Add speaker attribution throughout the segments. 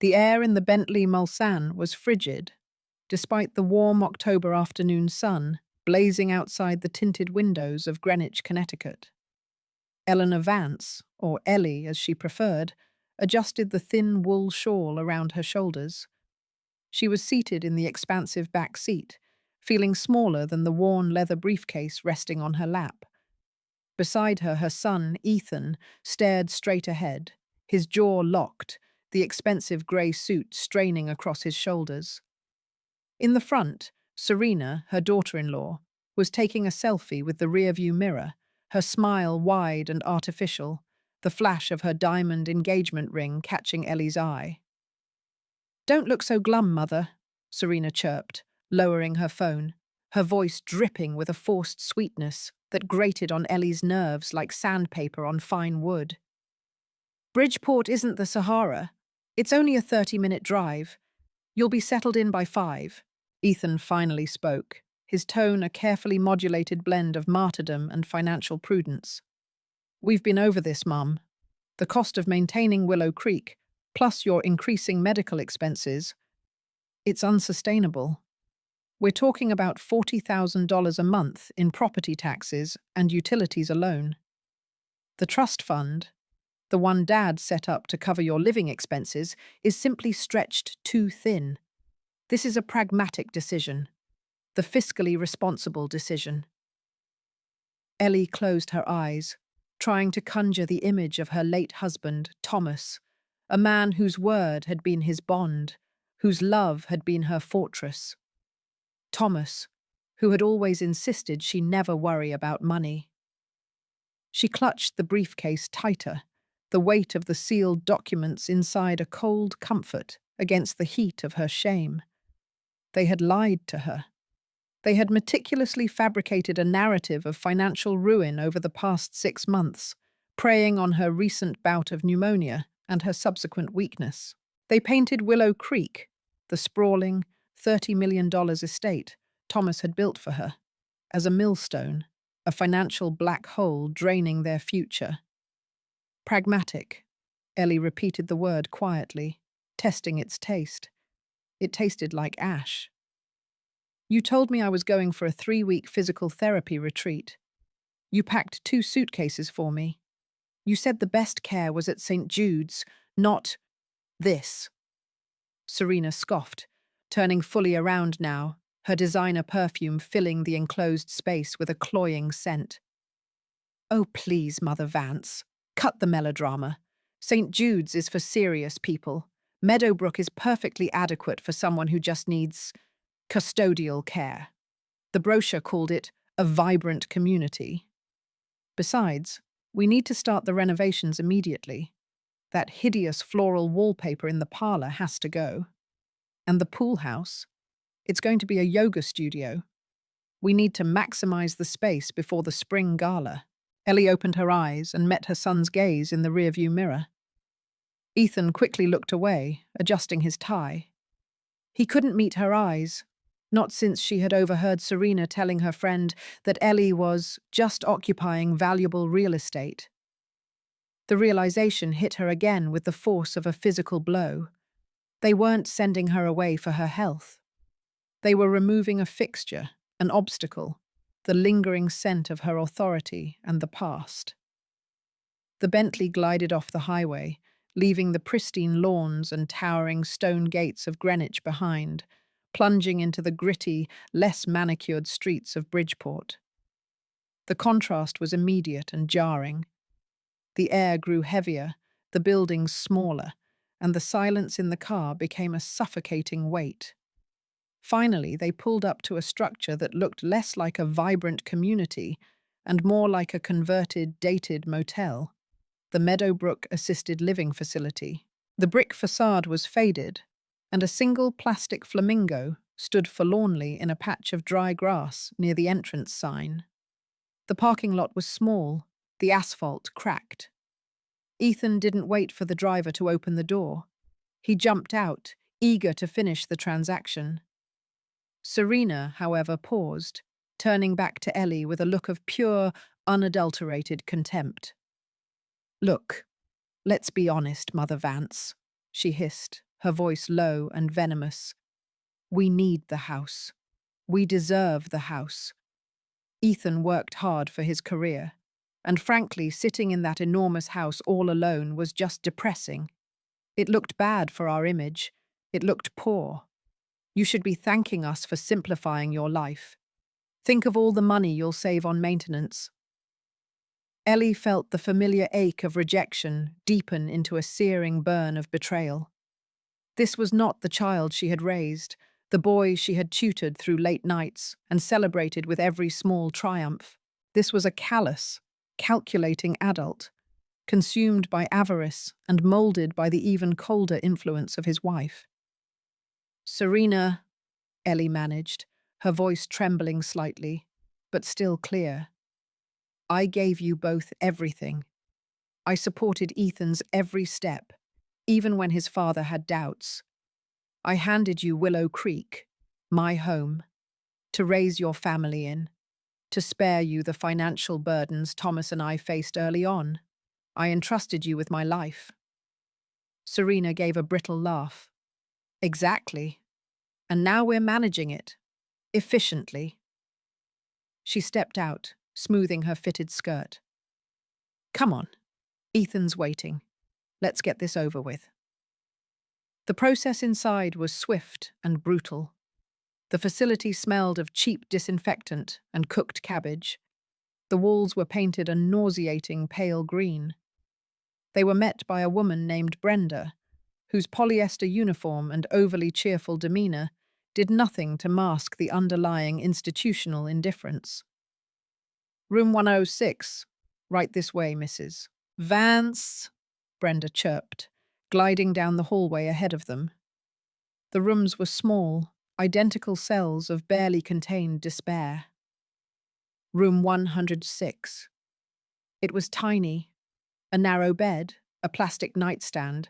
Speaker 1: The air in the Bentley Mulsanne was frigid, despite the warm October afternoon sun blazing outside the tinted windows of Greenwich, Connecticut. Eleanor Vance, or Ellie as she preferred, adjusted the thin wool shawl around her shoulders. She was seated in the expansive back seat, feeling smaller than the worn leather briefcase resting on her lap. Beside her, her son, Ethan, stared straight ahead, his jaw locked, the expensive grey suit straining across his shoulders. In the front, Serena, her daughter-in-law, was taking a selfie with the rearview mirror, her smile wide and artificial, the flash of her diamond engagement ring catching Ellie's eye. "Don't look so glum, Mother," Serena chirped, lowering her phone, her voice dripping with a forced sweetness that grated on Ellie's nerves like sandpaper on fine wood. "Bridgeport isn't the Sahara. It's only a 30-minute drive. You'll be settled in by 5. Ethan finally spoke, his tone a carefully modulated blend of martyrdom and financial prudence. "We've been over this, Mum. The cost of maintaining Willow Creek, plus your increasing medical expenses, it's unsustainable. We're talking about $40,000 a month in property taxes and utilities alone. The trust fund, the one Dad set up to cover your living expenses, is simply stretched too thin. This is a pragmatic decision, the fiscally responsible decision." Ellie closed her eyes, trying to conjure the image of her late husband, Thomas, a man whose word had been his bond, whose love had been her fortress. Thomas, who had always insisted she never worry about money. She clutched the briefcase tighter, the weight of the sealed documents inside a cold comfort against the heat of her shame. They had lied to her. They had meticulously fabricated a narrative of financial ruin over the past 6 months, preying on her recent bout of pneumonia and her subsequent weakness. They painted Willow Creek, the sprawling, $30 million estate Thomas had built for her, as a millstone, a financial black hole draining their future. Pragmatic. Ellie repeated the word quietly, testing its taste. It tasted like ash. "You told me I was going for a 3-week physical therapy retreat. You packed 2 suitcases for me. You said the best care was at St. Jude's, not this." Serena scoffed, turning fully around now, her designer perfume filling the enclosed space with a cloying scent. "Oh, please, Mother Vance. Cut the melodrama. St. Jude's is for serious people. Meadowbrook is perfectly adequate for someone who just needs custodial care. The brochure called it a vibrant community. Besides, we need to start the renovations immediately. That hideous floral wallpaper in the parlor has to go. And the pool house. It's going to be a yoga studio. We need to maximize the space before the spring gala." Ellie opened her eyes and met her son's gaze in the rearview mirror. Ethan quickly looked away, adjusting his tie. He couldn't meet her eyes, not since she had overheard Serena telling her friend that Ellie was just occupying valuable real estate. The realization hit her again with the force of a physical blow. They weren't sending her away for her health. They were removing a fixture, an obstacle, the lingering scent of her authority and the past. The Bentley glided off the highway, leaving the pristine lawns and towering stone gates of Greenwich behind, plunging into the gritty, less manicured streets of Bridgeport. The contrast was immediate and jarring. The air grew heavier, the buildings smaller, and the silence in the car became a suffocating weight. Finally, they pulled up to a structure that looked less like a vibrant community and more like a converted, dated motel, the Meadowbrook Assisted Living Facility. The brick facade was faded, and a single plastic flamingo stood forlornly in a patch of dry grass near the entrance sign. The parking lot was small, the asphalt cracked. Ethan didn't wait for the driver to open the door. He jumped out, eager to finish the transaction. Serena, however, paused, turning back to Ellie with a look of pure, unadulterated contempt. "Look, let's be honest, Mother Vance," she hissed, her voice low and venomous. We need the house. We deserve the house. Ethan worked hard for his career, and frankly, sitting in that enormous house all alone was just depressing. It looked bad for our image. It looked poor. You should be thanking us for simplifying your life. Think of all the money you'll save on maintenance. Ellie felt the familiar ache of rejection deepen into a searing burn of betrayal. This was not the child she had raised, the boy she had tutored through late nights and celebrated with every small triumph. This was a callous, calculating adult, consumed by avarice and molded by the even colder influence of his wife. Serena, Ellie managed, her voice trembling slightly, but still clear. I gave you both everything. I supported Ethan's every step, even when his father had doubts. I handed you Willow Creek, my home, to raise your family in, to spare you the financial burdens Thomas and I faced early on. I entrusted you with my life. Serena gave a brittle laugh. Exactly. And now we're managing it. Efficiently. She stepped out, smoothing her fitted skirt. Come on. Ethan's waiting. Let's get this over with. The process inside was swift and brutal. The facility smelled of cheap disinfectant and cooked cabbage. The walls were painted a nauseating pale green. They were met by a woman named Brenda, whose polyester uniform and overly cheerful demeanor did nothing to mask the underlying institutional indifference. Room 106. Right this way, Mrs. Vance, Brenda chirped, gliding down the hallway ahead of them. The rooms were small, identical cells of barely contained despair. Room 106. It was tiny, a narrow bed, a plastic nightstand,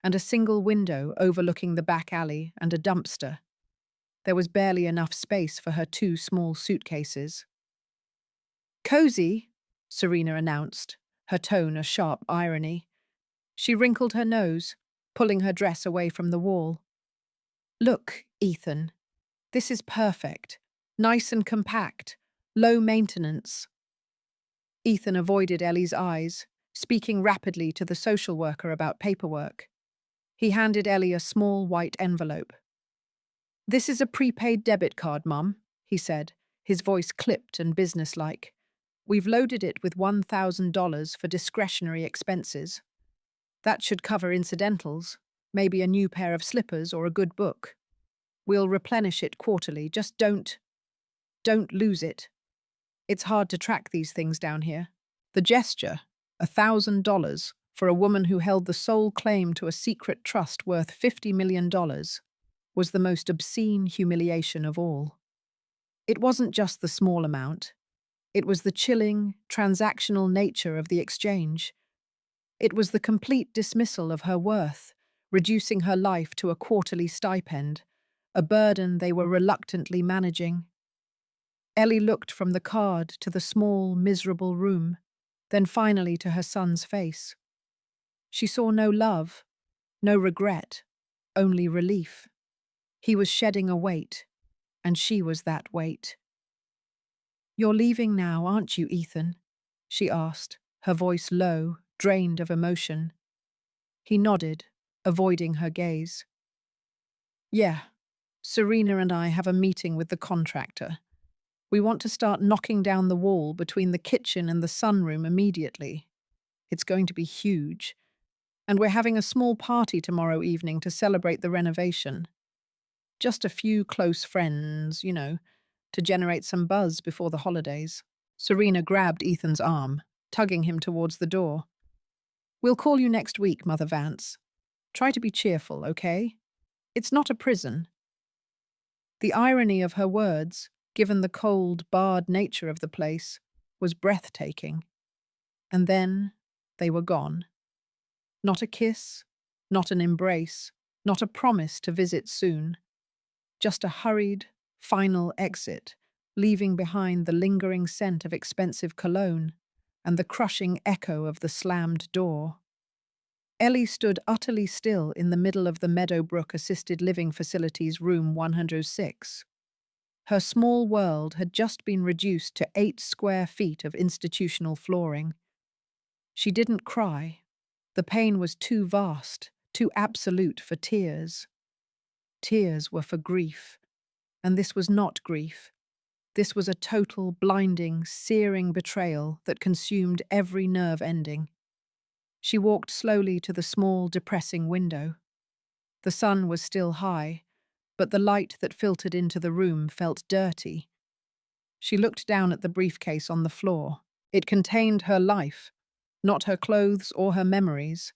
Speaker 1: and a single window overlooking the back alley and a dumpster. There was barely enough space for her two small suitcases. Cozy, Serena announced, her tone a sharp irony. She wrinkled her nose, pulling her dress away from the wall. Look, Ethan, this is perfect. Nice and compact. Low maintenance. Ethan avoided Ellie's eyes, speaking rapidly to the social worker about paperwork. He handed Ellie a small white envelope. This is a prepaid debit card, Mum, he said, his voice clipped and businesslike. We've loaded it with $1,000 for discretionary expenses. That should cover incidentals, maybe a new pair of slippers or a good book. We'll replenish it quarterly, just don't lose it. It's hard to track these things down here. The gesture, $1,000, for a woman who held the sole claim to a secret trust worth $50 million, was the most obscene humiliation of all. It wasn't just the small amount. It was the chilling, transactional nature of the exchange. It was the complete dismissal of her worth, reducing her life to a quarterly stipend, a burden they were reluctantly managing. Ellie looked from the card to the small, miserable room, then finally to her son's face. She saw no love, no regret, only relief. He was shedding a weight, and she was that weight. You're leaving now, aren't you, Ethan? She asked, her voice low, drained of emotion. He nodded, avoiding her gaze. Yeah, Serena and I have a meeting with the contractor. We want to start knocking down the wall between the kitchen and the sunroom immediately. It's going to be huge. And we're having a small party tomorrow evening to celebrate the renovation. Just a few close friends, to generate some buzz before the holidays. Serena grabbed Ethan's arm, tugging him towards the door. We'll call you next week, Mother Vance. Try to be cheerful, okay? It's not a prison. The irony of her words, given the cold, barred nature of the place, was breathtaking. And then they were gone. Not a kiss, not an embrace, not a promise to visit soon. Just a hurried, final exit, leaving behind the lingering scent of expensive cologne and the crushing echo of the slammed door. Ellie stood utterly still in the middle of the Meadowbrook Assisted Living Facility's room 106. Her small world had just been reduced to 8 square feet of institutional flooring. She didn't cry. The pain was too vast, too absolute for tears. Tears were for grief. And this was not grief. This was a total, blinding, searing betrayal that consumed every nerve ending. She walked slowly to the small, depressing window. The sun was still high, but the light that filtered into the room felt dirty. She looked down at the briefcase on the floor. It contained her life, not her clothes or her memories,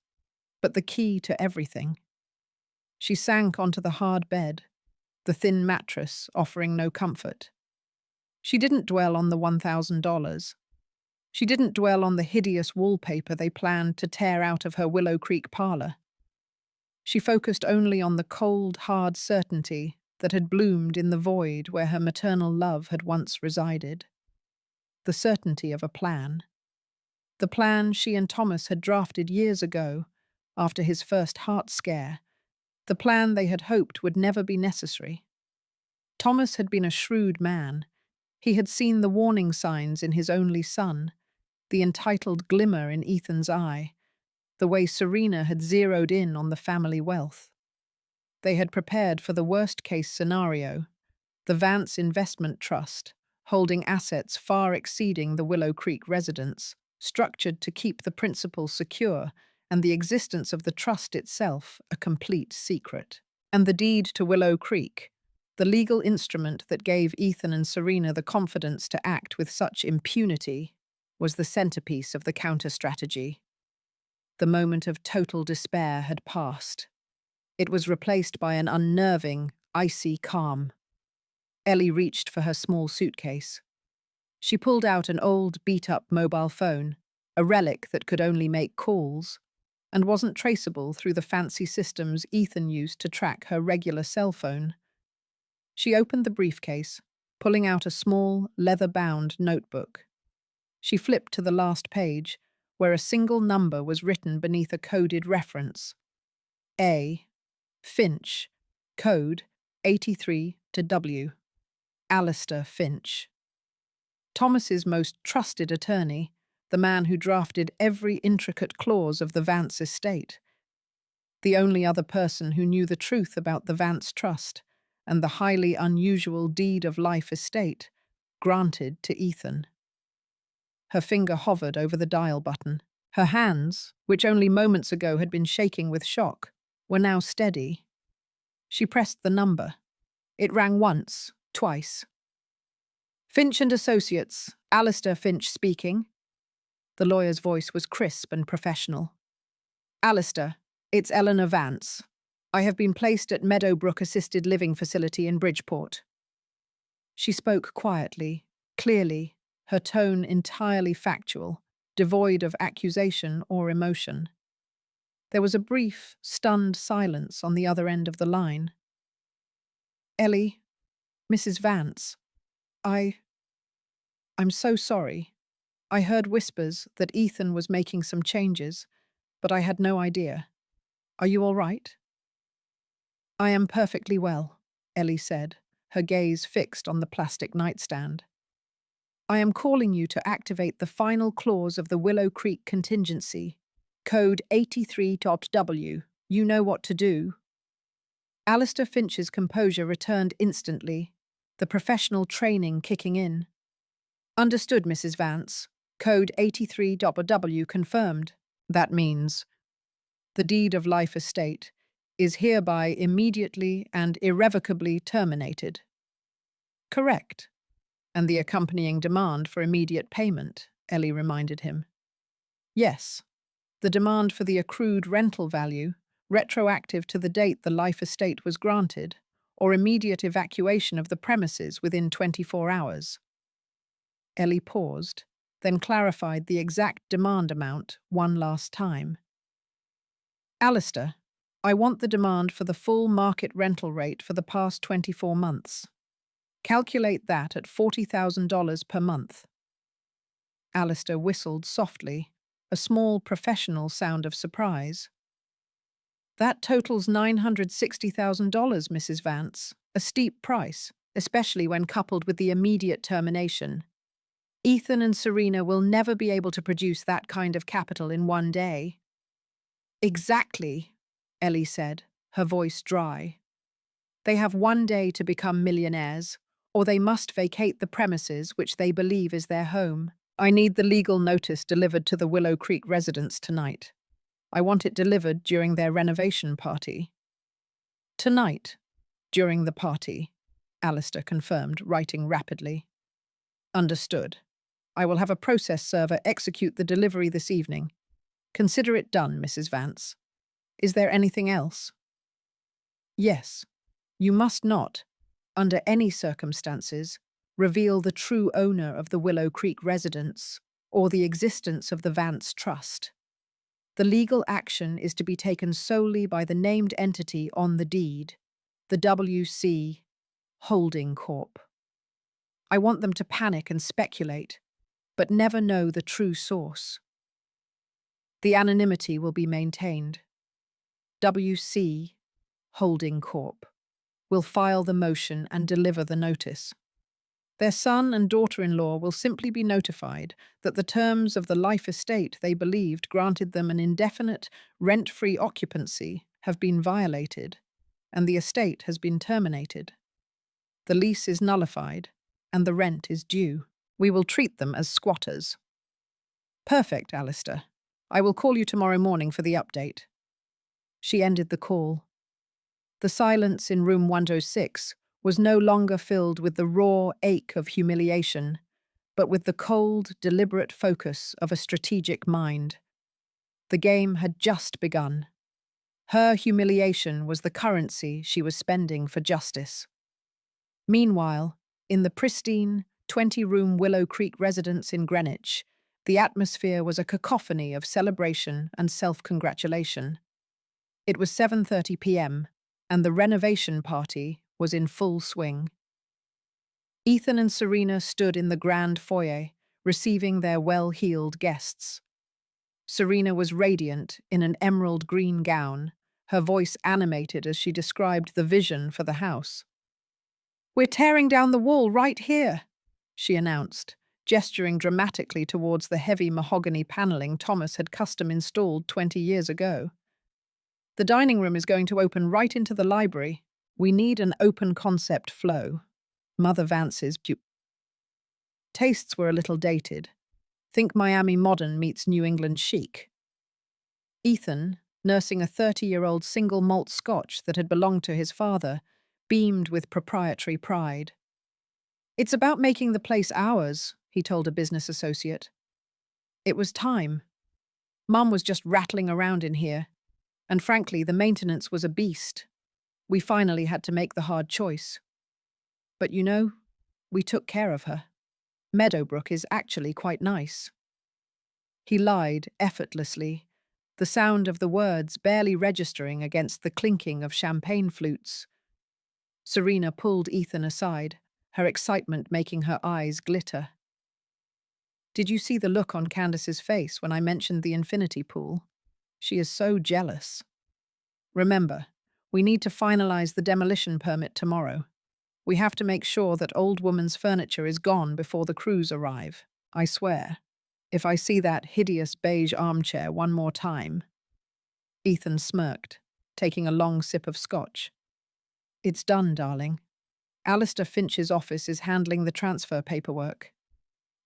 Speaker 1: but the key to everything. She sank onto the hard bed, the thin mattress offering no comfort. She didn't dwell on the $1,000. She didn't dwell on the hideous wallpaper they planned to tear out of her Willow Creek parlor. She focused only on the cold, hard certainty that had bloomed in the void where her maternal love had once resided. The certainty of a plan. The plan she and Thomas had drafted years ago, after his first heart scare. The plan they had hoped would never be necessary. Thomas had been a shrewd man. He had seen the warning signs in his only son, the entitled glimmer in Ethan's eye, the way Serena had zeroed in on the family wealth. They had prepared for the worst-case scenario, the Vance Investment Trust, holding assets far exceeding the Willow Creek residents, structured to keep the principal secure and the existence of the trust itself a complete secret. And the deed to Willow Creek, the legal instrument that gave Ethan and Serena the confidence to act with such impunity, was the centerpiece of the counter-strategy. The moment of total despair had passed. It was replaced by an unnerving, icy calm. Ellie reached for her small suitcase. She pulled out an old, beat-up mobile phone, a relic that could only make calls, and wasn't traceable through the fancy systems Ethan used to track her regular cell phone. She opened the briefcase, pulling out a small, leather-bound notebook. She flipped to the last page, where a single number was written beneath a coded reference. A. Finch. Code 83 to W. Alistair Finch. Thomas's most trusted attorney, the man who drafted every intricate clause of the Vance estate. The only other person who knew the truth about the Vance Trust and the highly unusual deed of life estate granted to Ethan. Her finger hovered over the dial button. Her hands, which only moments ago had been shaking with shock, were now steady. She pressed the number. It rang once, twice. Finch and Associates, Alistair Finch speaking. The lawyer's voice was crisp and professional. Alistair, it's Eleanor Vance. I have been placed at Meadowbrook Assisted Living Facility in Bridgeport. She spoke quietly, clearly, her tone entirely factual, devoid of accusation or emotion. There was a brief, stunned silence on the other end of the line. Ellie, Mrs. Vance, I'm so sorry. I heard whispers that Ethan was making some changes, but I had no idea. Are you all right? I am perfectly well, Ellie said, her gaze fixed on the plastic nightstand. I am calling you to activate the final clause of the Willow Creek contingency, code 83.W. You know what to do. Alistair Finch's composure returned instantly, the professional training kicking in. Understood, Mrs. Vance. Code 83.W confirmed. That means the deed of life estate is hereby immediately and irrevocably terminated. Correct. And the accompanying demand for immediate payment, Ellie reminded him. Yes, the demand for the accrued rental value, retroactive to the date the life estate was granted, or immediate evacuation of the premises within 24 hours. Ellie paused, then clarified the exact demand amount one last time. Alistair, I want the demand for the full market rental rate for the past 24 months. Calculate that at $40,000 per month. Alistair whistled softly, a small professional sound of surprise. That totals $960,000, Mrs. Vance, a steep price, especially when coupled with the immediate termination. Ethan and Serena will never be able to produce that kind of capital in one day. Exactly, Ellie said, her voice dry. They have one day to become millionaires, or they must vacate the premises which they believe is their home. I need the legal notice delivered to the Willow Creek residents tonight. I want it delivered during their renovation party. Tonight, during the party, Alistair confirmed, writing rapidly. Understood. I will have a process server execute the delivery this evening. Consider it done, Mrs. Vance. Is there anything else? Yes. You must not, under any circumstances, reveal the true owner of the Willow Creek residence or the existence of the Vance Trust. The legal action is to be taken solely by the named entity on the deed, the W.C. Holding Corp. I want them to panic and speculate, but never know the true source. The anonymity will be maintained. W.C. Holding Corp. will file the motion and deliver the notice. Their son and daughter-in-law will simply be notified that the terms of the life estate they believed granted them an indefinite, rent-free occupancy have been violated, and the estate has been terminated. The lease is nullified, and the rent is due. We will treat them as squatters. Perfect, Alistair. I will call you tomorrow morning for the update. She ended the call. The silence in room 106 was no longer filled with the raw ache of humiliation, but with the cold, deliberate focus of a strategic mind. The game had just begun. Her humiliation was the currency she was spending for justice. Meanwhile, in the pristine, 20-room Willow Creek residence in Greenwich, the atmosphere was a cacophony of celebration and self-congratulation. It was 7:30 p.m., and the renovation party was in full swing. Ethan and Serena stood in the grand foyer, receiving their well-heeled guests. Serena was radiant in an emerald green gown, her voice animated as she described the vision for the house. "We're tearing down the wall right here," she announced, gesturing dramatically towards the heavy mahogany paneling Thomas had custom-installed 20 years ago. "The dining room is going to open right into the library. We need an open-concept flow." Mother Vance's tastes were a little dated. Think Miami modern meets New England chic. Ethan, nursing a 30-year-old single malt scotch that had belonged to his father, beamed with proprietary pride. "It's about making the place ours," he told a business associate. It was time. Mum was just rattling around in here, and frankly, the maintenance was a beast. We finally had to make the hard choice. But you know, we took care of her. Meadowbrook is actually quite nice. He lied effortlessly, the sound of the words barely registering against the clinking of champagne flutes. Serena pulled Ethan aside, her excitement making her eyes glitter. "Did you see the look on Candace's face when I mentioned the infinity pool? She is so jealous. Remember, we need to finalize the demolition permit tomorrow. We have to make sure that old woman's furniture is gone before the crews arrive. I swear, if I see that hideous beige armchair one more time." Ethan smirked, taking a long sip of scotch. "It's done, darling. Alistair Finch's office is handling the transfer paperwork.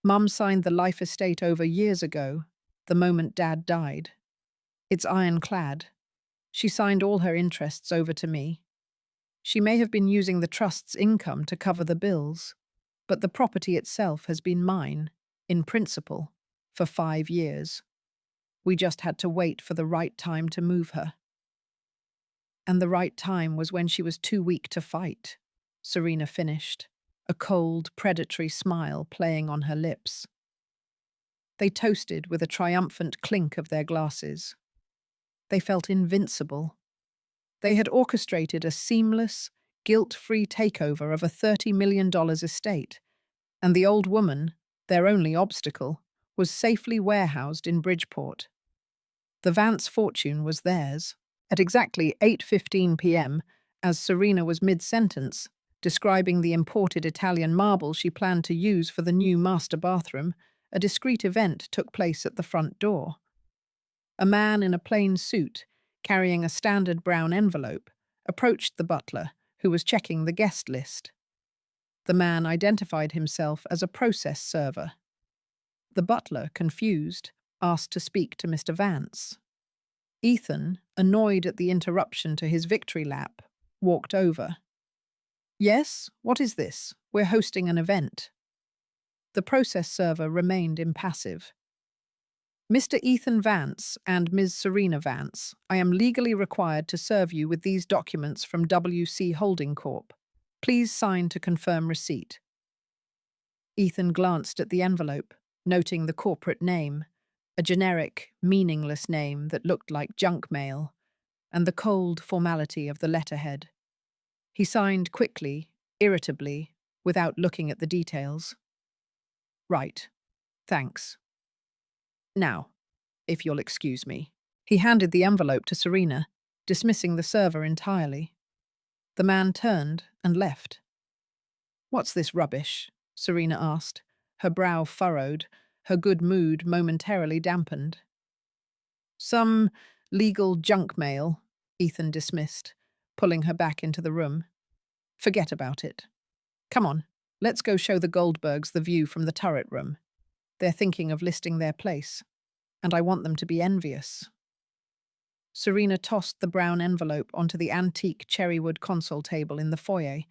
Speaker 1: Mum signed the life estate over years ago, the moment Dad died. It's ironclad. She signed all her interests over to me. She may have been using the trust's income to cover the bills, but the property itself has been mine, in principle, for 5 years. We just had to wait for the right time to move her." "And the right time was when she was too weak to fight," Serena finished, a cold, predatory smile playing on her lips. They toasted with a triumphant clink of their glasses. They felt invincible. They had orchestrated a seamless, guilt-free takeover of a $30 million estate, and the old woman, their only obstacle, was safely warehoused in Bridgeport. The Vance fortune was theirs, At exactly 8:15 p.m., as Serena was mid-sentence, describing the imported Italian marble she planned to use for the new master bathroom, a discreet event took place at the front door. A man in a plain suit, carrying a standard brown envelope, approached the butler, who was checking the guest list. The man identified himself as a process server. The butler, confused, asked to speak to Mr. Vance. Ethan, annoyed at the interruption to his victory lap, walked over. "Yes, what is this? We're hosting an event." The process server remained impassive. "Mr. Ethan Vance and Ms. Serena Vance, I am legally required to serve you with these documents from WC Holding Corp. Please sign to confirm receipt." Ethan glanced at the envelope, noting the corporate name, a generic, meaningless name that looked like junk mail, and the cold formality of the letterhead. He signed quickly, irritably, without looking at the details. "Right. Thanks. Now, if you'll excuse me." He handed the envelope to Serena, dismissing the server entirely. The man turned and left. "What's this rubbish?" Serena asked, her brow furrowed, her good mood momentarily dampened. "Some legal junk mail," Ethan dismissed, pulling her back into the room. "Forget about it. Come on, let's go show the Goldbergs the view from the turret room. They're thinking of listing their place, and I want them to be envious." Serena tossed the brown envelope onto the antique cherrywood console table in the foyer,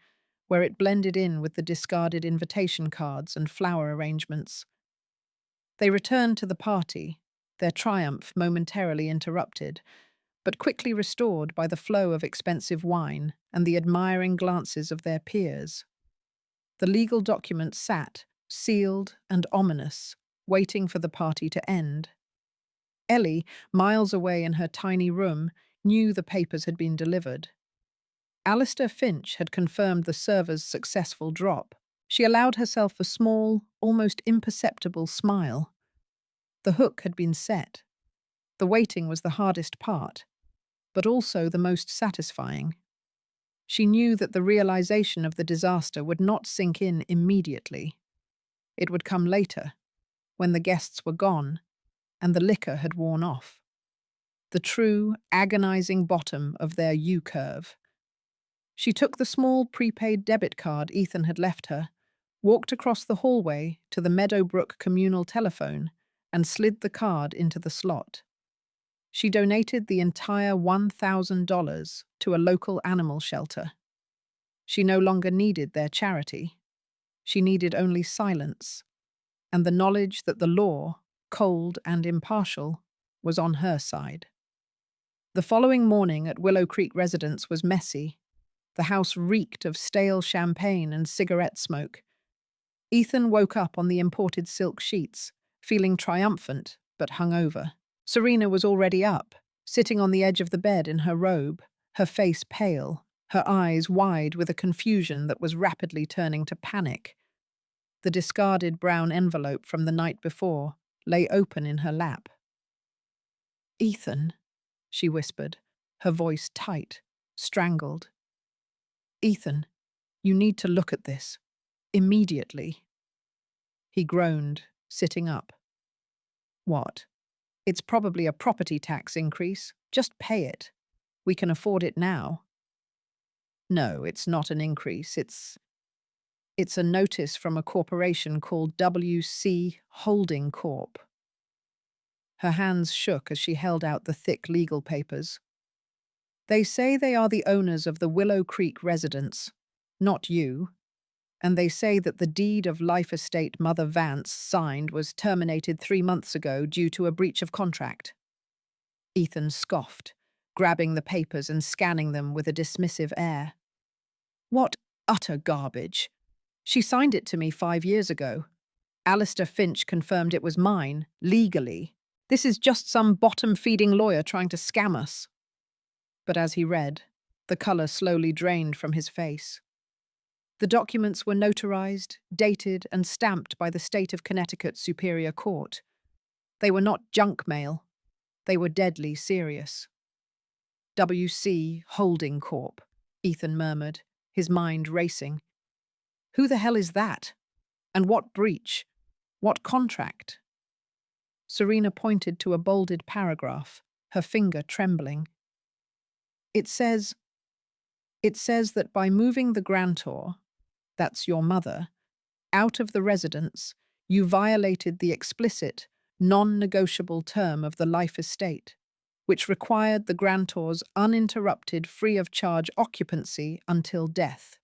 Speaker 1: where it blended in with the discarded invitation cards and flower arrangements. They returned to the party, their triumph momentarily interrupted, but quickly restored by the flow of expensive wine and the admiring glances of their peers. The legal document sat, sealed and ominous, waiting for the party to end. Ellie, miles away in her tiny room, knew the papers had been delivered. Alistair Finch had confirmed the server's successful drop. She allowed herself a small, almost imperceptible smile. The hook had been set. The waiting was the hardest part, but also the most satisfying. She knew that the realization of the disaster would not sink in immediately. It would come later, when the guests were gone and the liquor had worn off. The true, agonizing bottom of their U-curve. She took the small prepaid debit card Ethan had left her, walked across the hallway to the Meadowbrook communal telephone, and slid the card into the slot. She donated the entire $1,000 to a local animal shelter. She no longer needed their charity. She needed only silence, and the knowledge that the law, cold and impartial, was on her side. The following morning at Willow Creek residence was messy. The house reeked of stale champagne and cigarette smoke. Ethan woke up on the imported silk sheets, feeling triumphant but hungover. Serena was already up, sitting on the edge of the bed in her robe, her face pale, her eyes wide with a confusion that was rapidly turning to panic. The discarded brown envelope from the night before lay open in her lap. "Ethan," she whispered, her voice tight, strangled. "Ethan, you need to look at this. Immediately." He groaned, sitting up. "What? It's probably a property tax increase. Just pay it. We can afford it now." "No, it's not an increase. It's a notice from a corporation called WC Holding Corp." Her hands shook as she held out the thick legal papers. "They say they are the owners of the Willow Creek residence, not you. And they say that the deed of life estate Mother Vance signed was terminated 3 months ago due to a breach of contract." Ethan scoffed, grabbing the papers and scanning them with a dismissive air. "What utter garbage! She signed it to me 5 years ago. Alistair Finch confirmed it was mine, legally. This is just some bottom-feeding lawyer trying to scam us." But as he read, the colour slowly drained from his face. The documents were notarized, dated, and stamped by the state of Connecticut Superior Court. They were not junk mail. They were deadly serious. WC Holding Corp., Ethan murmured, his mind racing. Who the hell is that? And what breach? What contract? Serena pointed to a bolded paragraph, her finger trembling. It says that by moving the grantor, that's your mother, out of the residence, you violated the explicit, non-negotiable term of the life estate, which required the grantor's uninterrupted free-of-charge occupancy until death.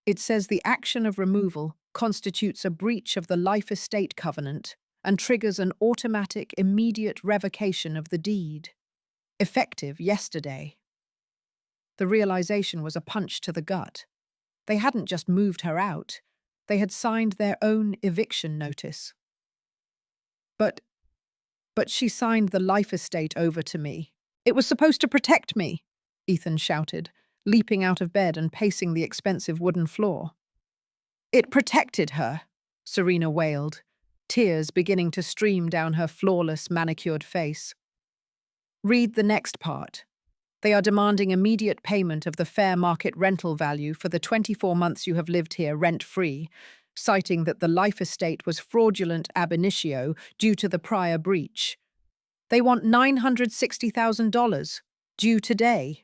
Speaker 1: It says the action of removal constitutes a breach of the life estate covenant and triggers an automatic, immediate revocation of the deed, effective yesterday. The realization was a punch to the gut. They hadn't just moved her out, they had signed their own eviction notice. But she signed the life estate over to me. It was supposed to protect me, Ethan shouted, leaping out of bed and pacing the expensive wooden floor. It protected her, Serena wailed, tears beginning to stream down her flawless, manicured face. Read the next part. They are demanding immediate payment of the fair market rental value for the 24 months you have lived here rent-free, citing that the life estate was fraudulent ab initio due to the prior breach. They want $960,000, due today,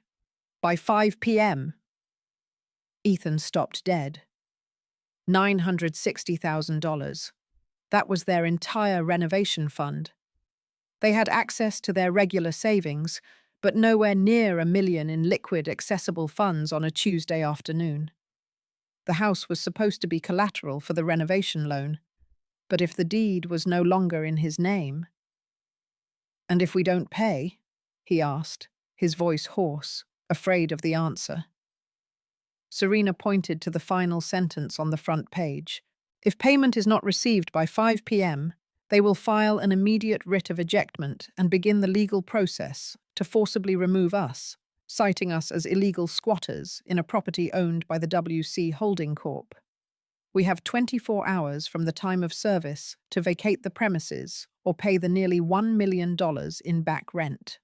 Speaker 1: by 5 p.m. Ethan stopped dead. $960,000. That was their entire renovation fund. They had access to their regular savings, but nowhere near $1 million in liquid, accessible funds on a Tuesday afternoon. The house was supposed to be collateral for the renovation loan, but if the deed was no longer in his name... "And if we don't pay?" he asked, his voice hoarse, afraid of the answer. Serena pointed to the final sentence on the front page. If payment is not received by 5 p.m., they will file an immediate writ of ejectment and begin the legal process to forcibly remove us, citing us as illegal squatters in a property owned by the WC Holding Corp. We have 24 hours from the time of service to vacate the premises or pay the nearly $1 million in back rent.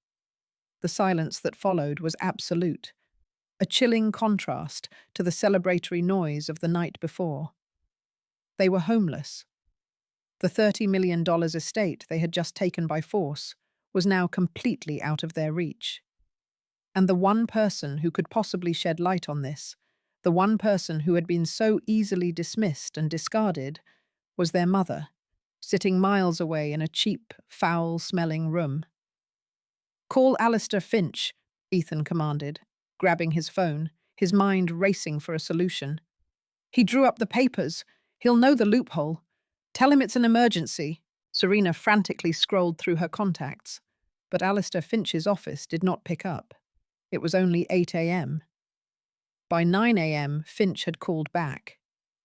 Speaker 1: The silence that followed was absolute, a chilling contrast to the celebratory noise of the night before. They were homeless. The $30 million estate they had just taken by force was now completely out of their reach. And the one person who could possibly shed light on this, the one person who had been so easily dismissed and discarded, was their mother, sitting miles away in a cheap, foul-smelling room. "Call Alistair Finch," Ethan commanded, grabbing his phone, his mind racing for a solution. "He drew up the papers. He'll know the loophole. Tell him it's an emergency." Serena frantically scrolled through her contacts, but Alistair Finch's office did not pick up. It was only 8 a.m. By 9 a.m., Finch had called back.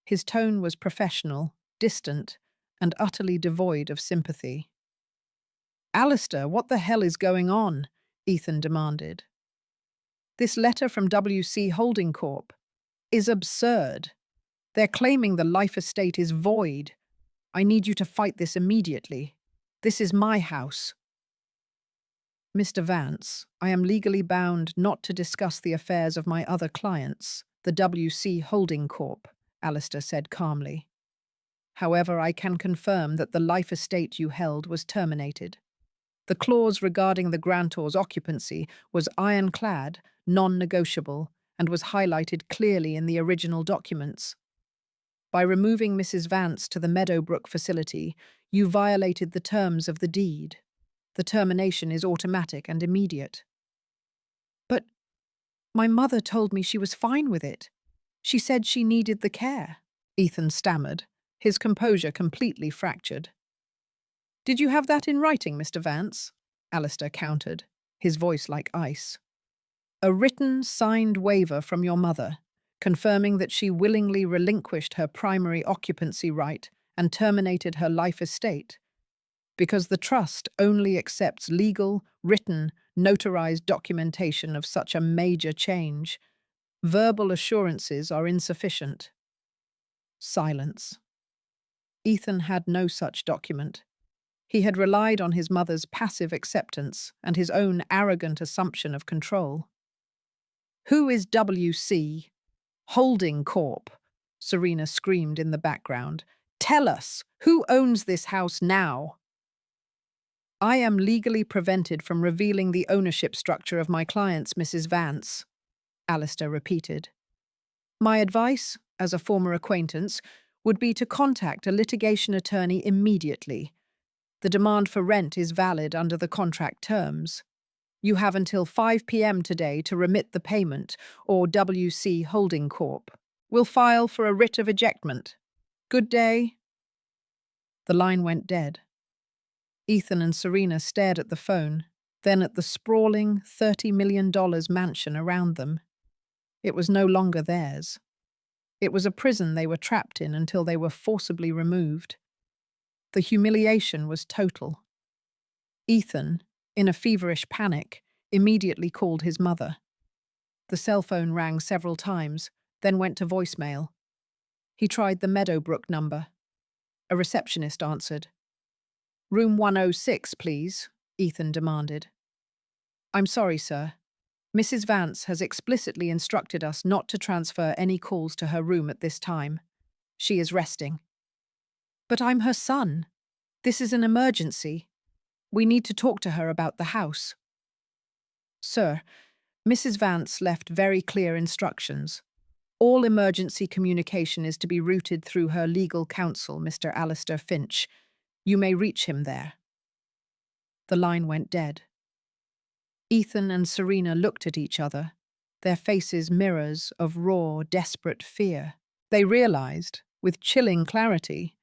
Speaker 1: His tone was professional, distant, and utterly devoid of sympathy. "Alistair, what the hell is going on?" Ethan demanded. "This letter from WC Holding Corp. is absurd. They're claiming the life estate is void. I need you to fight this immediately. This is my house." "Mr. Vance, I am legally bound not to discuss the affairs of my other clients, the WC Holding Corp., Alistair said calmly. "However, I can confirm that the life estate you held was terminated. The clause regarding the grantor's occupancy was ironclad, non-negotiable, and was highlighted clearly in the original documents. By removing Mrs. Vance to the Meadowbrook facility, you violated the terms of the deed. The termination is automatic and immediate." "But my mother told me she was fine with it. She said she needed the care," Ethan stammered, his composure completely fractured. "Did you have that in writing, Mr. Vance?" Alistair countered, his voice like ice. "A written, signed waiver from your mother, confirming that she willingly relinquished her primary occupancy right and terminated her life estate, because the trust only accepts legal, written, notarized documentation of such a major change. Verbal assurances are insufficient." Silence. Ethan had no such document. He had relied on his mother's passive acceptance and his own arrogant assumption of control. "Who is WC? Holding Corp?" Serena screamed in the background. "Tell us, who owns this house now?" "I am legally prevented from revealing the ownership structure of my clients, Mrs. Vance," Alistair repeated. "My advice, as a former acquaintance, would be to contact a litigation attorney immediately. The demand for rent is valid under the contract terms. You have until 5 p.m. today to remit the payment, or WC Holding Corp. will file for a writ of ejectment. Good day." The line went dead. Ethan and Serena stared at the phone, then at the sprawling $30 million mansion around them. It was no longer theirs. It was a prison they were trapped in until they were forcibly removed. The humiliation was total. Ethan, in a feverish panic, immediately called his mother. The cell phone rang several times, then went to voicemail. He tried the Meadowbrook number. A receptionist answered. "Room 106, please," Ethan demanded. "I'm sorry, sir. Mrs. Vance has explicitly instructed us not to transfer any calls to her room at this time. She is resting." "But I'm her son. This is an emergency. We need to talk to her about the house." "Sir, Mrs. Vance left very clear instructions. All emergency communication is to be routed through her legal counsel, Mr. Alistair Finch. You may reach him there." The line went dead. Ethan and Serena looked at each other, their faces mirrors of raw, desperate fear. They realized, with chilling clarity,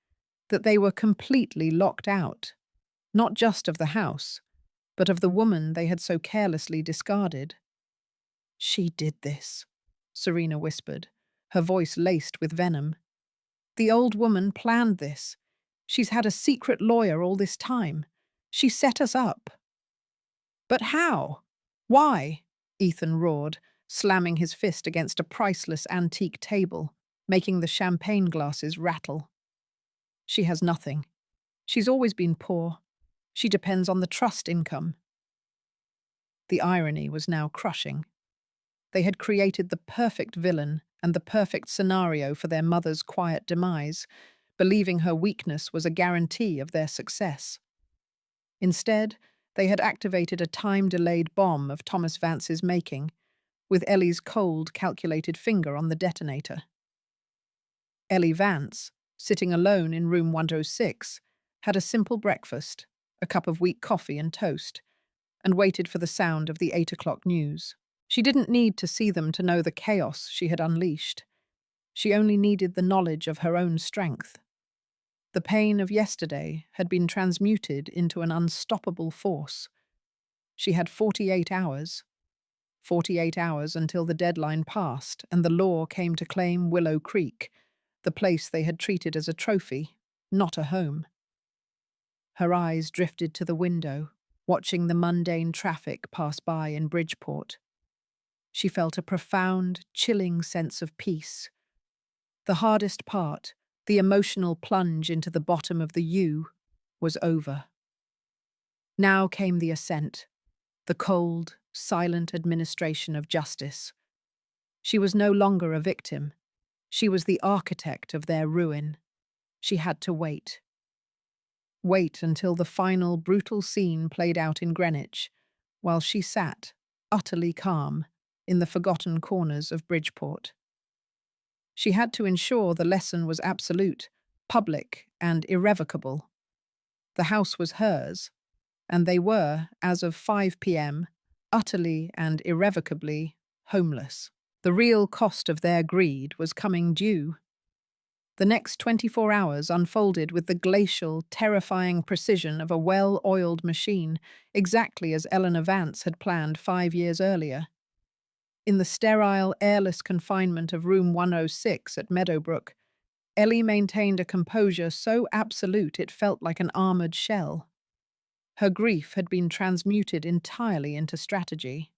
Speaker 1: that they were completely locked out, not just of the house, but of the woman they had so carelessly discarded. "She did this," Serena whispered, her voice laced with venom. "The old woman planned this. She's had a secret lawyer all this time. She set us up." "But how? Why?" Ethan roared, slamming his fist against a priceless antique table, making the champagne glasses rattle. "She has nothing. She's always been poor. She depends on the trust income." The irony was now crushing. They had created the perfect villain and the perfect scenario for their mother's quiet demise, believing her weakness was a guarantee of their success. Instead, they had activated a time-delayed bomb of Thomas Vance's making, with Ellie's cold, calculated finger on the detonator. Ellie Vance, sitting alone in room 106, had a simple breakfast, a cup of weak coffee and toast, and waited for the sound of the 8 o'clock news. She didn't need to see them to know the chaos she had unleashed. She only needed the knowledge of her own strength. The pain of yesterday had been transmuted into an unstoppable force. She had 48 hours. 48 hours until the deadline passed and the law came to claim Willow Creek, the place they had treated as a trophy, not a home. Her eyes drifted to the window, watching the mundane traffic pass by in Bridgeport. She felt a profound, chilling sense of peace. The hardest part, the emotional plunge into the bottom of the U, was over. Now came the ascent, the cold, silent administration of justice. She was no longer a victim. She was the architect of their ruin. She had to wait. Wait until the final brutal scene played out in Greenwich, while she sat, utterly calm, in the forgotten corners of Bridgeport. She had to ensure the lesson was absolute, public, and irrevocable. The house was hers, and they were, as of 5 p.m., utterly and irrevocably homeless. The real cost of their greed was coming due. The next 24 hours unfolded with the glacial, terrifying precision of a well-oiled machine, exactly as Eleanor Vance had planned 5 years earlier. In the sterile, airless confinement of room 106 at Meadowbrook, Ellie maintained a composure so absolute it felt like an armored shell. Her grief had been transmuted entirely into strategy.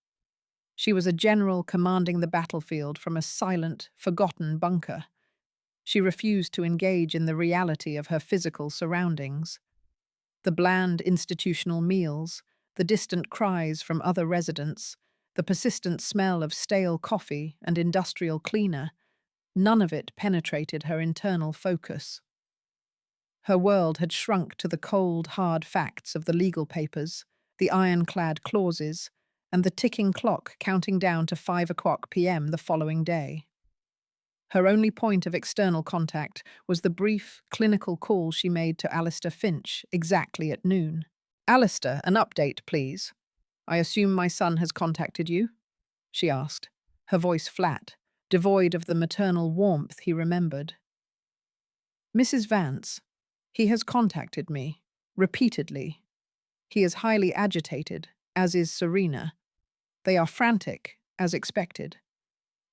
Speaker 1: She was a general commanding the battlefield from a silent, forgotten bunker. She refused to engage in the reality of her physical surroundings. The bland institutional meals, the distant cries from other residents, the persistent smell of stale coffee and industrial cleaner, none of it penetrated her internal focus. Her world had shrunk to the cold, hard facts of the legal papers, the ironclad clauses, and the ticking clock counting down to 5 o'clock p.m. the following day. Her only point of external contact was the brief, clinical call she made to Alistair Finch exactly at noon. "Alistair, an update, please. I assume my son has contacted you?" she asked, her voice flat, devoid of the maternal warmth he remembered. "Mrs. Vance, he has contacted me, repeatedly. He is highly agitated, as is Serena. They are frantic, as expected.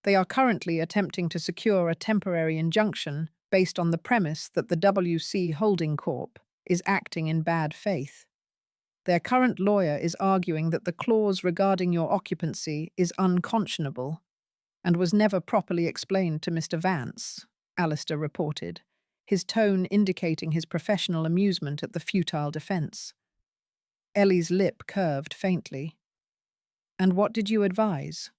Speaker 1: They are currently attempting to secure a temporary injunction based on the premise that the WC Holding Corp. Is acting in bad faith. Their current lawyer is arguing that the clause regarding your occupancy is unconscionable and was never properly explained to Mr. Vance," Alistair reported, his tone indicating his professional amusement at the futile defense. Ellie's lip curved faintly. "And what did you advise?"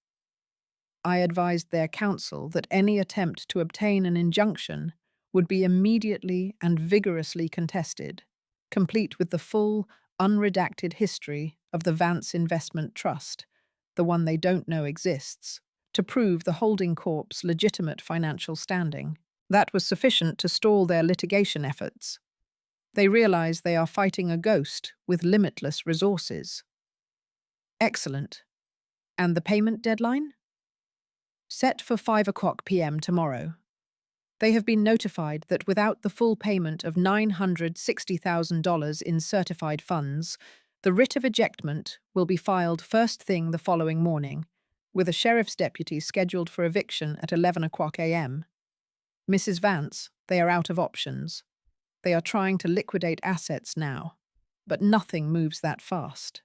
Speaker 1: "I advised their counsel that any attempt to obtain an injunction would be immediately and vigorously contested, complete with the full, unredacted history of the Vance Investment Trust, the one they don't know exists, to prove the holding corp's legitimate financial standing. That was sufficient to stall their litigation efforts. They realize they are fighting a ghost with limitless resources." "Excellent. And the payment deadline?" "Set for 5 o'clock p.m. tomorrow. They have been notified that without the full payment of $960,000 in certified funds, the writ of ejectment will be filed first thing the following morning, with a sheriff's deputy scheduled for eviction at 11 o'clock a.m. Mrs. Vance, they are out of options. They are trying to liquidate assets now, but nothing moves that fast.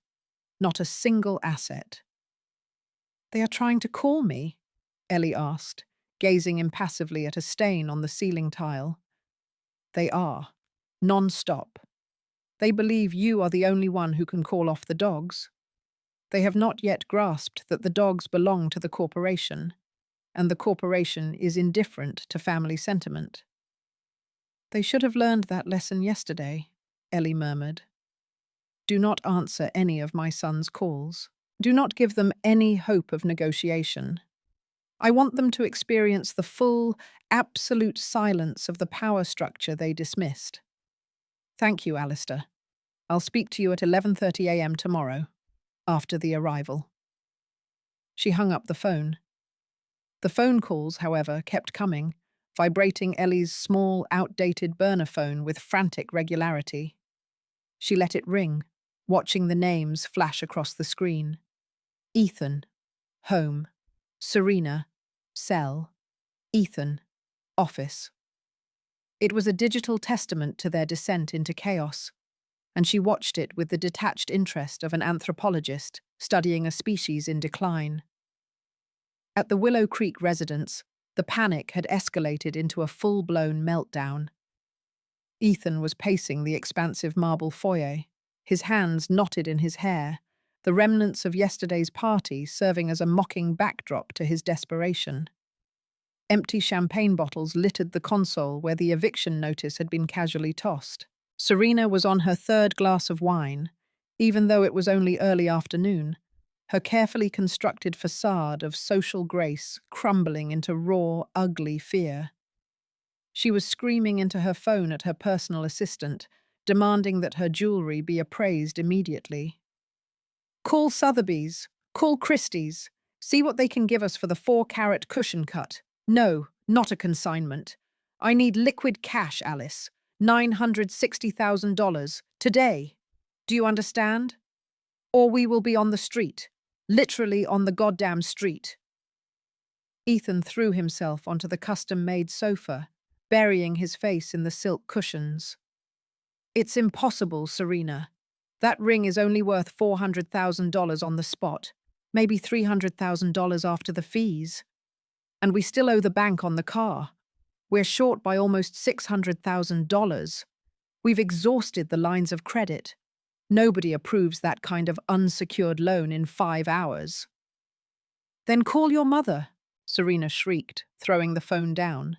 Speaker 1: Not a single asset." "They are trying to call me?" Ellie asked, gazing impassively at a stain on the ceiling tile. "They are. Non-stop. They believe you are the only one who can call off the dogs. They have not yet grasped that the dogs belong to the corporation, and the corporation is indifferent to family sentiment." "They should have learned that lesson yesterday," Ellie murmured. "Do not answer any of my son's calls. Do not give them any hope of negotiation. I want them to experience the full, absolute silence of the power structure they dismissed. Thank you, Alistair. I'll speak to you at 11:30 a.m. tomorrow, after the arrival." She hung up the phone. The phone calls, however, kept coming, vibrating Ellie's small, outdated burner phone with frantic regularity. She let it ring, watching the names flash across the screen. Ethan, home. Serena, cell. Ethan, office. It was a digital testament to their descent into chaos, and she watched it with the detached interest of an anthropologist studying a species in decline. At the Willow Creek residence, the panic had escalated into a full-blown meltdown. Ethan was pacing the expansive marble foyer, his hands knotted in his hair, the remnants of yesterday's party serving as a mocking backdrop to his desperation. Empty champagne bottles littered the console where the eviction notice had been casually tossed. Serena was on her third glass of wine, even though it was only early afternoon, her carefully constructed facade of social grace crumbling into raw, ugly fear. She was screaming into her phone at her personal assistant, demanding that her jewelry be appraised immediately. "Call Sotheby's. Call Christie's. See what they can give us for the 4-carat cushion cut. No, not a consignment. I need liquid cash, Alice. $960,000. Today. Do you understand? Or we will be on the street. Literally on the goddamn street." Ethan threw himself onto the custom-made sofa, burying his face in the silk cushions. "It's impossible, Serena. That ring is only worth $400,000 on the spot, maybe $300,000 after the fees. And we still owe the bank on the car. We're short by almost $600,000. We've exhausted the lines of credit. Nobody approves that kind of unsecured loan in 5 hours. Then call your mother, Serena shrieked, throwing the phone down.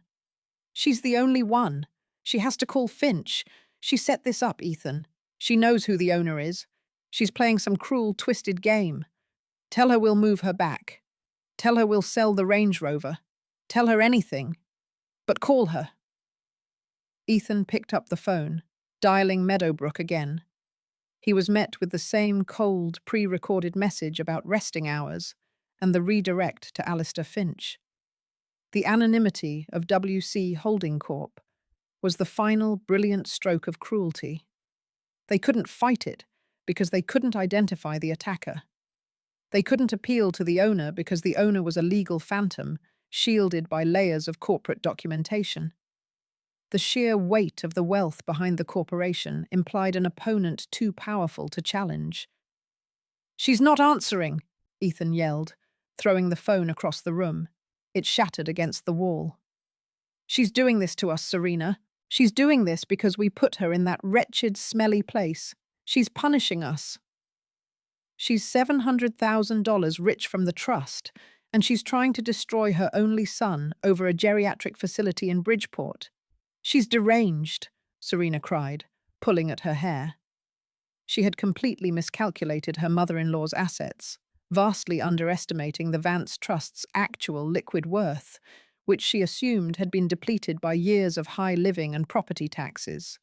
Speaker 1: She's the only one. She has to call Finch. She set this up, Ethan. She knows who the owner is. She's playing some cruel, twisted game. Tell her we'll move her back. Tell her we'll sell the Range Rover. Tell her anything. But call her. Ethan picked up the phone, dialing Meadowbrook again. He was met with the same cold, pre-recorded message about resting hours and the redirect to Alistair Finch. The anonymity of WC Holding Corp. Was the final brilliant stroke of cruelty. They couldn't fight it because they couldn't identify the attacker. They couldn't appeal to the owner because the owner was a legal phantom, shielded by layers of corporate documentation. The sheer weight of the wealth behind the corporation implied an opponent too powerful to challenge. "She's not answering," Ethan yelled, throwing the phone across the room. It shattered against the wall. "She's doing this to us, Serena. She's doing this because we put her in that wretched, smelly place. She's punishing us. She's $700,000 rich from the trust, and she's trying to destroy her only son over a geriatric facility in Bridgeport. She's deranged," Serena cried, pulling at her hair. She had completely miscalculated her mother-in-law's assets, vastly underestimating the Vance Trust's actual liquid worth, which she assumed had been depleted by years of high living and property taxes.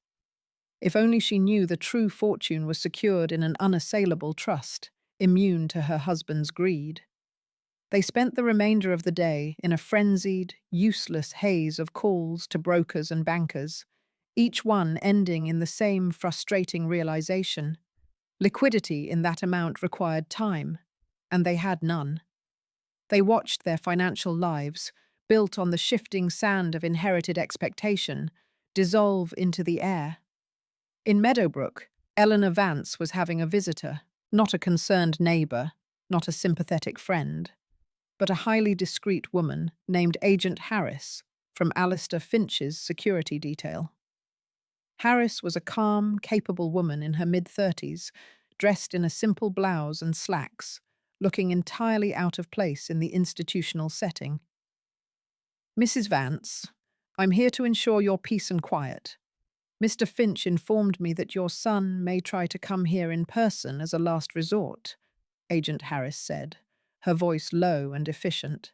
Speaker 1: If only she knew the true fortune was secured in an unassailable trust, immune to her husband's greed. They spent the remainder of the day in a frenzied, useless haze of calls to brokers and bankers, each one ending in the same frustrating realization. Liquidity in that amount required time, and they had none. They watched their financial lives, built on the shifting sand of inherited expectation, dissolve into the air. In Meadowbrook, Eleanor Vance was having a visitor, not a concerned neighbour, not a sympathetic friend, but a highly discreet woman named Agent Harris from Alistair Finch's security detail. Harris was a calm, capable woman in her mid-30s, dressed in a simple blouse and slacks, looking entirely out of place in the institutional setting. "Mrs. Vance, I'm here to ensure your peace and quiet. Mr. Finch informed me that your son may try to come here in person as a last resort," Agent Harris said, her voice low and efficient.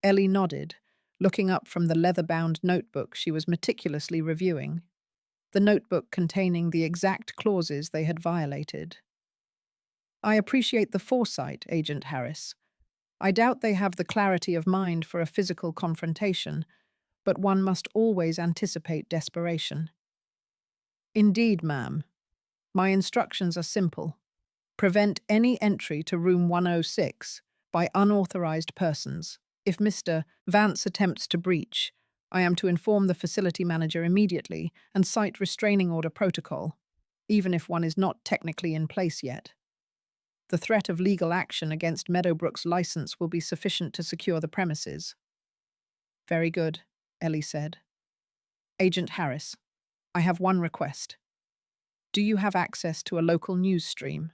Speaker 1: Ellie nodded, looking up from the leather-bound notebook she was meticulously reviewing, the notebook containing the exact clauses they had violated. "I appreciate the foresight, Agent Harris. I doubt they have the clarity of mind for a physical confrontation, but one must always anticipate desperation." "Indeed, ma'am. My instructions are simple. Prevent any entry to room 106 by unauthorized persons. If Mr. Vance attempts to breach, I am to inform the facility manager immediately and cite restraining order protocol, even if one is not technically in place yet. The threat of legal action against Meadowbrook's license will be sufficient to secure the premises." "Very good," Ellie said. "Agent Harris, I have one request. Do you have access to a local news stream?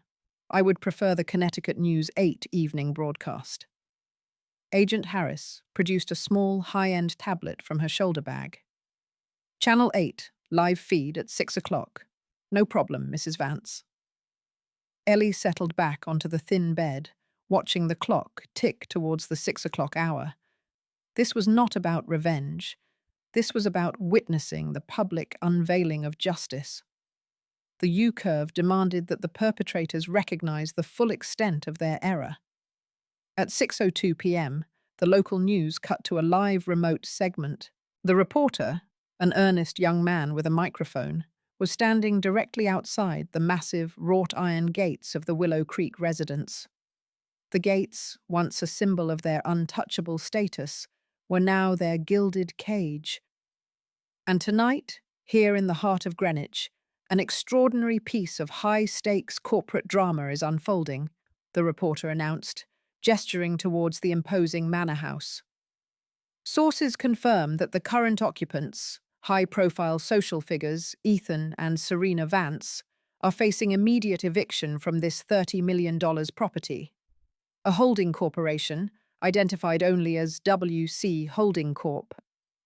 Speaker 1: I would prefer the Connecticut News 8 evening broadcast." Agent Harris produced a small, high-end tablet from her shoulder bag. "Channel 8, live feed at 6 o'clock. No problem, Mrs. Vance." Ellie settled back onto the thin bed, watching the clock tick towards the 6 o'clock hour. This was not about revenge. This was about witnessing the public unveiling of justice. The U-curve demanded that the perpetrators recognize the full extent of their error. At 6:02 p.m., the local news cut to a live remote segment. The reporter, an earnest young man with a microphone, was standing directly outside the massive wrought-iron gates of the Willow Creek residence. The gates, once a symbol of their untouchable status, were now their gilded cage. And tonight, here in the heart of Greenwich, an extraordinary piece of high-stakes corporate drama is unfolding, the reporter announced, gesturing towards the imposing manor house. Sources confirm that the current occupants, High-profile social figures, Ethan and Serena Vance, are facing immediate eviction from this $30 million property. A holding corporation, identified only as WC Holding Corp.,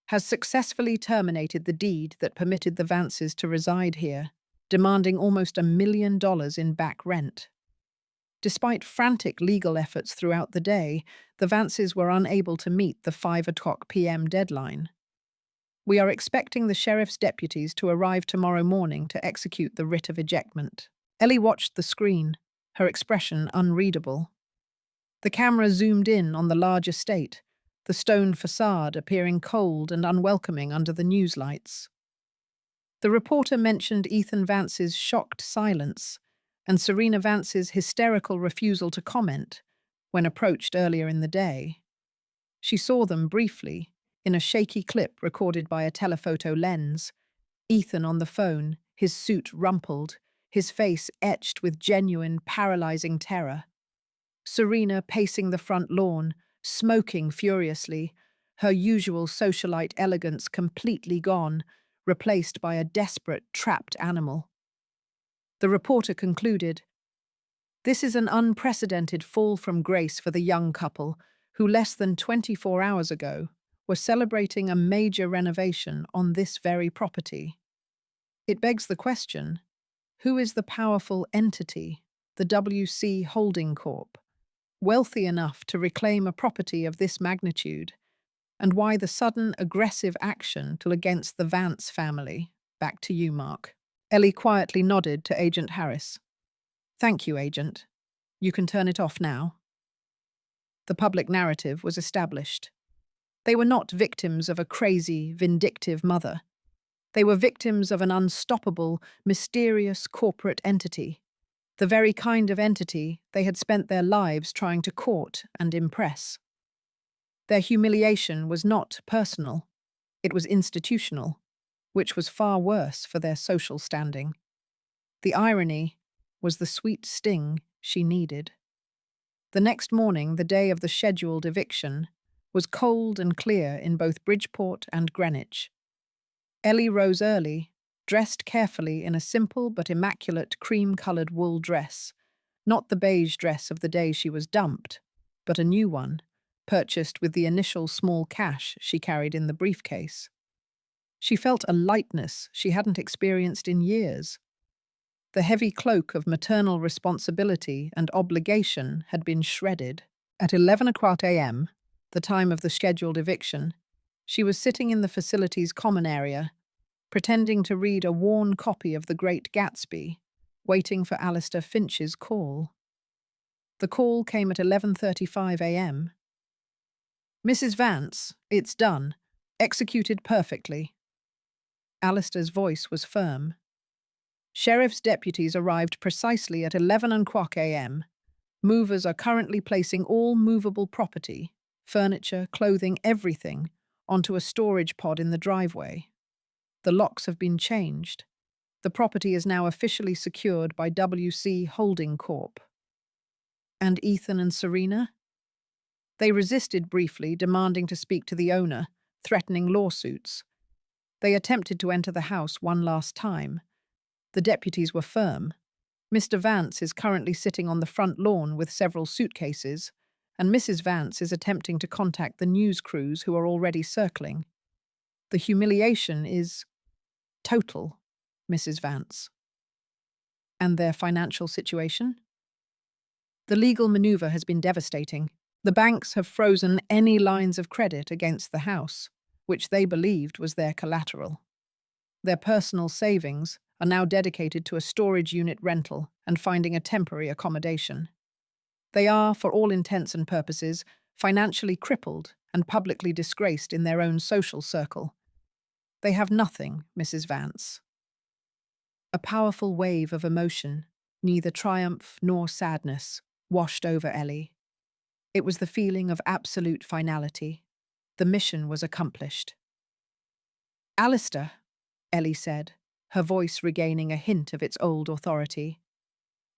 Speaker 1: has successfully terminated the deed that permitted the Vances to reside here, demanding almost $1 million in back rent. Despite frantic legal efforts throughout the day, the Vances were unable to meet the 5 p.m. deadline. We are expecting the sheriff's deputies to arrive tomorrow morning to execute the writ of ejectment. Ellie watched the screen, her expression unreadable. The camera zoomed in on the large estate, the stone facade appearing cold and unwelcoming under the news lights. The reporter mentioned Ethan Vance's shocked silence and Serena Vance's hysterical refusal to comment when approached earlier in the day. She saw them briefly, in a shaky clip recorded by a telephoto lens. Ethan on the phone, his suit rumpled, his face etched with genuine, paralyzing terror. Serena pacing the front lawn, smoking furiously, her usual socialite elegance completely gone, replaced by a desperate, trapped animal. The reporter concluded, "This is an unprecedented fall from grace for the young couple who less than 24 hours ago were celebrating a major renovation on this very property." It begs the question, who is the powerful entity, the WC Holding Corp., wealthy enough to reclaim a property of this magnitude, and why the sudden aggressive action against the Vance family? Back to you, Mark. Ellie quietly nodded to Agent Harris. "Thank you, Agent. You can turn it off now." The public narrative was established. They were not victims of a crazy, vindictive mother. They were victims of an unstoppable, mysterious corporate entity, the very kind of entity they had spent their lives trying to court and impress. Their humiliation was not personal, it was institutional, which was far worse for their social standing. The irony was the sweet sting she needed. The next morning, the day of the scheduled eviction, was cold and clear in both Bridgeport and Greenwich. Ellie rose early, dressed carefully in a simple but immaculate cream-coloured wool dress, not the beige dress of the day she was dumped, but a new one, purchased with the initial small cash she carried in the briefcase. She felt a lightness she hadn't experienced in years. The heavy cloak of maternal responsibility and obligation had been shredded. At 11 a.m., the time of the scheduled eviction, she was sitting in the facility's common area, pretending to read a worn copy of The Great Gatsby, waiting for Alistair Finch's call. The call came at 11:35 a.m. "Mrs. Vance, it's done. Executed perfectly." Alistair's voice was firm. "Sheriff's deputies arrived precisely at 11 a.m. Movers are currently placing all movable property, furniture, clothing, everything, onto a storage pod in the driveway. The locks have been changed. The property is now officially secured by WC Holding Corp." And Ethan and Serena? They resisted briefly, demanding to speak to the owner, threatening lawsuits. They attempted to enter the house one last time. The deputies were firm. "Mr. Vance is currently sitting on the front lawn with several suitcases, and Mrs. Vance is attempting to contact the news crews who are already circling. The humiliation is total, Mrs. Vance." And their financial situation? The legal maneuver has been devastating. The banks have frozen any lines of credit against the house, which they believed was their collateral. Their personal savings are now dedicated to a storage unit rental and finding a temporary accommodation. They are, for all intents and purposes, financially crippled and publicly disgraced in their own social circle. They have nothing, Mrs. Vance. A powerful wave of emotion, neither triumph nor sadness, washed over Ellie. It was the feeling of absolute finality. The mission was accomplished. "Alistair," Ellie said, her voice regaining a hint of its old authority,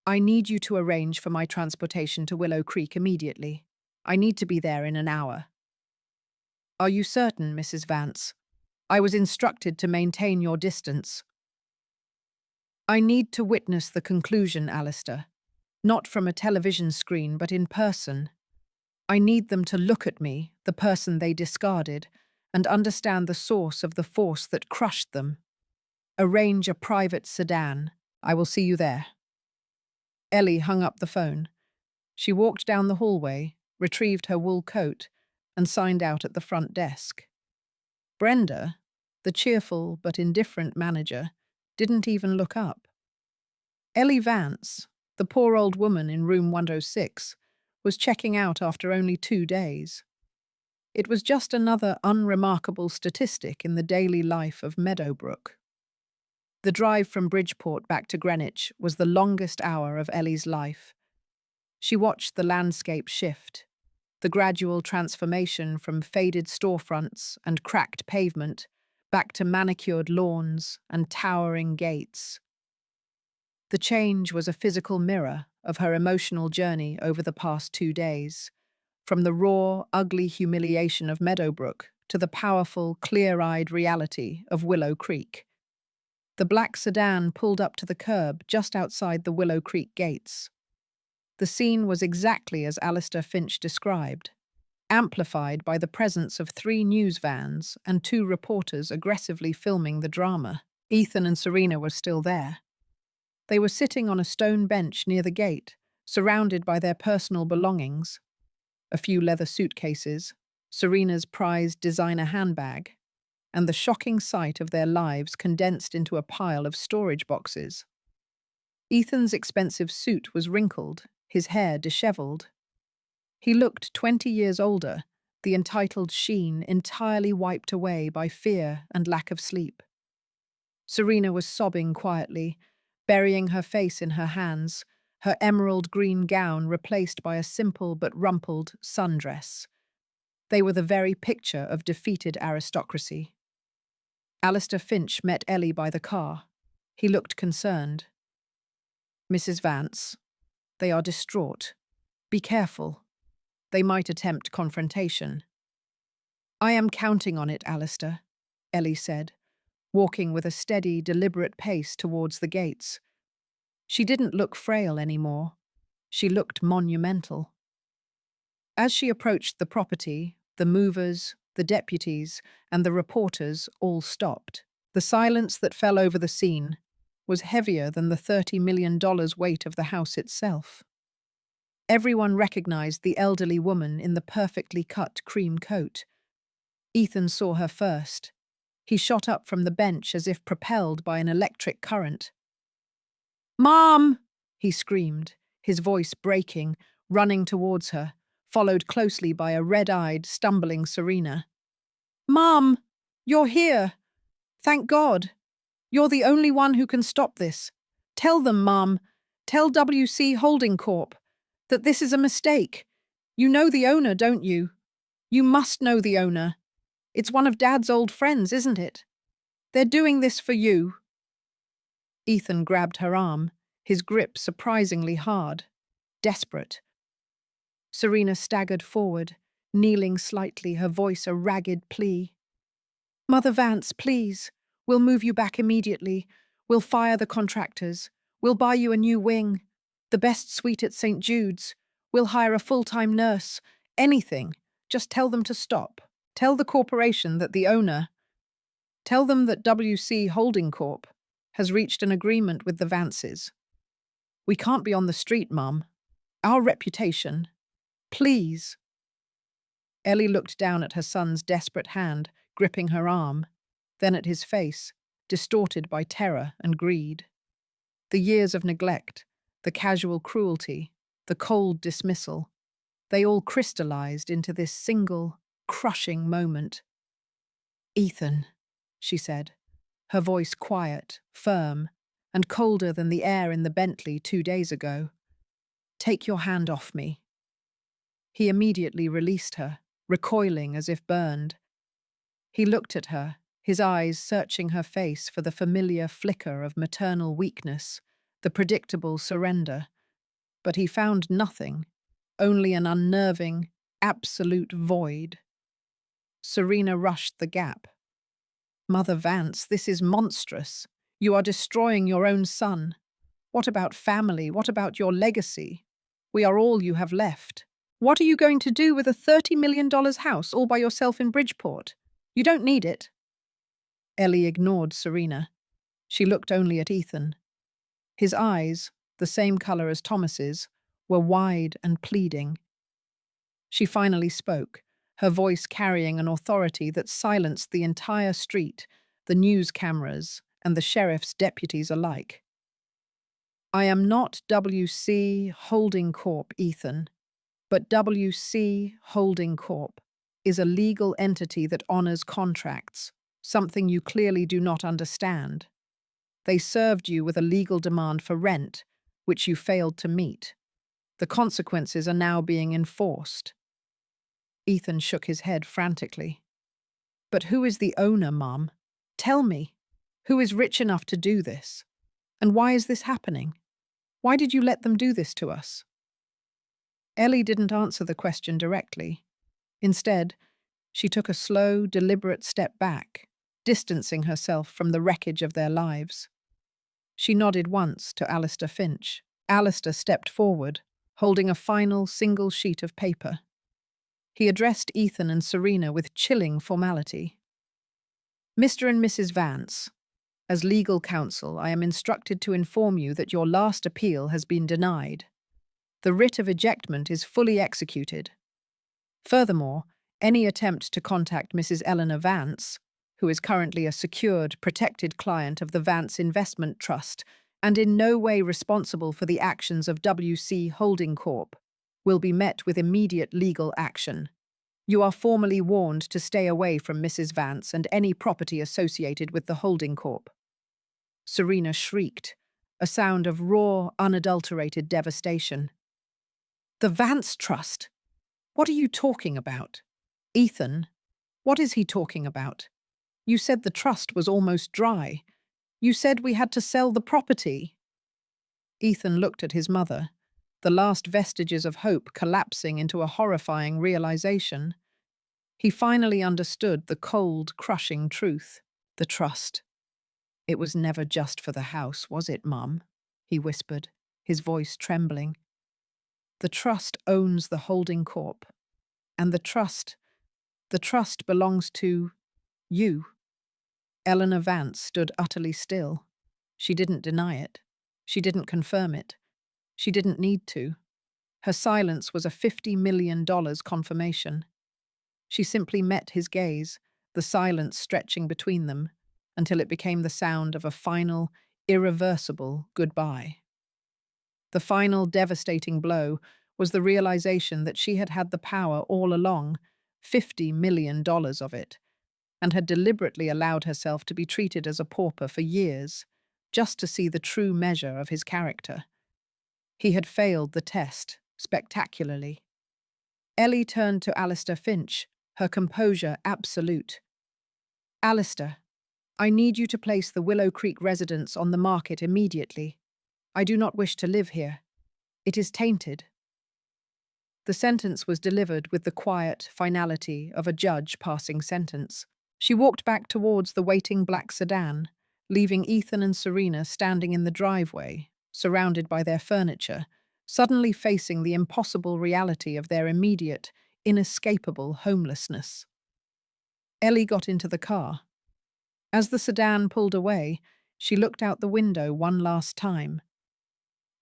Speaker 1: "I need you to arrange for my transportation to Willow Creek immediately. I need to be there in an hour." "Are you certain, Mrs. Vance?" I was instructed to maintain your distance. I need to witness the conclusion, Alistair. Not from a television screen, but in person. I need them to look at me, the person they discarded, and understand the source of the force that crushed them. Arrange a private sedan. I will see you there. Ellie hung up the phone. She walked down the hallway, retrieved her wool coat, and signed out at the front desk. Brenda, the cheerful but indifferent manager, didn't even look up. Ellie Vance, the poor old woman in room 106, was checking out after only 2 days. It was just another unremarkable statistic in the daily life of Meadowbrook. The drive from Bridgeport back to Greenwich was the longest hour of Ellie's life. She watched the landscape shift, the gradual transformation from faded storefronts and cracked pavement back to manicured lawns and towering gates. The change was a physical mirror of her emotional journey over the past 2 days, from the raw, ugly humiliation of Meadowbrook to the powerful, clear-eyed reality of Willow Creek. The black sedan pulled up to the curb just outside the Willow Creek gates. The scene was exactly as Alistair Finch described, amplified by the presence of 3 news vans and 2 reporters aggressively filming the drama. Ethan and Serena were still there. They were sitting on a stone bench near the gate, surrounded by their personal belongings: a few leather suitcases, Serena's prized designer handbag, and the shocking sight of their lives condensed into a pile of storage boxes. Ethan's expensive suit was wrinkled, his hair disheveled. He looked 20 years older, the entitled sheen entirely wiped away by fear and lack of sleep. Serena was sobbing quietly, burying her face in her hands, her emerald green gown replaced by a simple but rumpled sundress. They were the very picture of defeated aristocracy. Alistair Finch met Ellie by the car. He looked concerned. "Mrs. Vance, they are distraught. Be careful. They might attempt confrontation." "I am counting on it, Alistair," Ellie said, walking with a steady, deliberate pace towards the gates. She didn't look frail anymore. She looked monumental. As she approached the property, the movers, the deputies, and the reporters all stopped. The silence that fell over the scene was heavier than the $30 million weight of the house itself. Everyone recognized the elderly woman in the perfectly cut cream coat. Ethan saw her first. He shot up from the bench as if propelled by an electric current. "Mom!" he screamed, his voice breaking, running towards her, followed closely by a red-eyed, stumbling Serena. "Mom! You're here! Thank God! You're the only one who can stop this. Tell them, Mom. Tell WC Holding Corp. that this is a mistake. You know the owner, don't you? You must know the owner. It's one of Dad's old friends, isn't it? They're doing this for you." Ethan grabbed her arm, his grip surprisingly hard, desperate. Serena staggered forward, kneeling slightly, her voice a ragged plea. "Mother Vance, please. We'll move you back immediately. We'll fire the contractors. We'll buy you a new wing. The best suite at St. Jude's. We'll hire a full-time nurse. Anything. Just tell them to stop. Tell the corporation that the owner. Tell them that WC Holding Corp. has reached an agreement with the Vances. We can't be on the street, Mum. Our reputation. Please." Ellie looked down at her son's desperate hand, gripping her arm, then at his face, distorted by terror and greed. The years of neglect, the casual cruelty, the cold dismissal, they all crystallized into this single, crushing moment. "Ethan," she said, her voice quiet, firm, and colder than the air in the Bentley 2 days ago. "Take your hand off me." He immediately released her, recoiling as if burned. He looked at her, his eyes searching her face for the familiar flicker of maternal weakness, the predictable surrender. But he found nothing, only an unnerving, absolute void. Serena rushed the gap. Mother Vance, this is monstrous. You are destroying your own son. What about family? What about your legacy? We are all you have left. What are you going to do with a $30 million house all by yourself in Bridgeport? You don't need it. Ellie ignored Serena. She looked only at Ethan. His eyes, the same color as Thomas's, were wide and pleading. She finally spoke, her voice carrying an authority that silenced the entire street, the news cameras, and the sheriff's deputies alike. I am not W.C. Holding Corp., Ethan, but W.C. Holding Corp. is a legal entity that honors contracts, something you clearly do not understand. They served you with a legal demand for rent, which you failed to meet. The consequences are now being enforced. Ethan shook his head frantically. But who is the owner, Mum? Tell me. Who is rich enough to do this? And why is this happening? Why did you let them do this to us? Ellie didn't answer the question directly. Instead, she took a slow, deliberate step back, distancing herself from the wreckage of their lives. She nodded once to Alistair Finch. Alistair stepped forward, holding a final single sheet of paper. He addressed Ethan and Serena with chilling formality. Mr. and Mrs. Vance, as legal counsel, I am instructed to inform you that your last appeal has been denied. The writ of ejectment is fully executed. Furthermore, any attempt to contact Mrs. Eleanor Vance, who is currently a secured, protected client of the Vance Investment Trust and in no way responsible for the actions of W.C. Holding Corp., will be met with immediate legal action. You are formally warned to stay away from Mrs. Vance and any property associated with the Holding Corp. Serena shrieked, a sound of raw, unadulterated devastation. The Vance Trust? What are you talking about? Ethan, what is he talking about? You said the trust was almost dry. You said we had to sell the property. Ethan looked at his mother, the last vestiges of hope collapsing into a horrifying realization. He finally understood the cold, crushing truth. The trust. It was never just for the house, was it, Mum? He whispered, his voice trembling. The trust owns the Holding Corp. And the trust belongs to you. Eleanor Vance stood utterly still. She didn't deny it. She didn't confirm it. She didn't need to. Her silence was a $50 million confirmation. She simply met his gaze, the silence stretching between them, until it became the sound of a final, irreversible goodbye. The final devastating blow was the realization that she had had the power all along, $50 million of it, and had deliberately allowed herself to be treated as a pauper for years, just to see the true measure of his character. He had failed the test, spectacularly. Ellie turned to Alistair Finch, her composure absolute. Alistair, I need you to place the Willow Creek residence on the market immediately. I do not wish to live here. It is tainted. The sentence was delivered with the quiet finality of a judge passing sentence. She walked back towards the waiting black sedan, leaving Ethan and Serena standing in the driveway, surrounded by their furniture, suddenly facing the impossible reality of their immediate, inescapable homelessness. Ellie got into the car. As the sedan pulled away, she looked out the window one last time.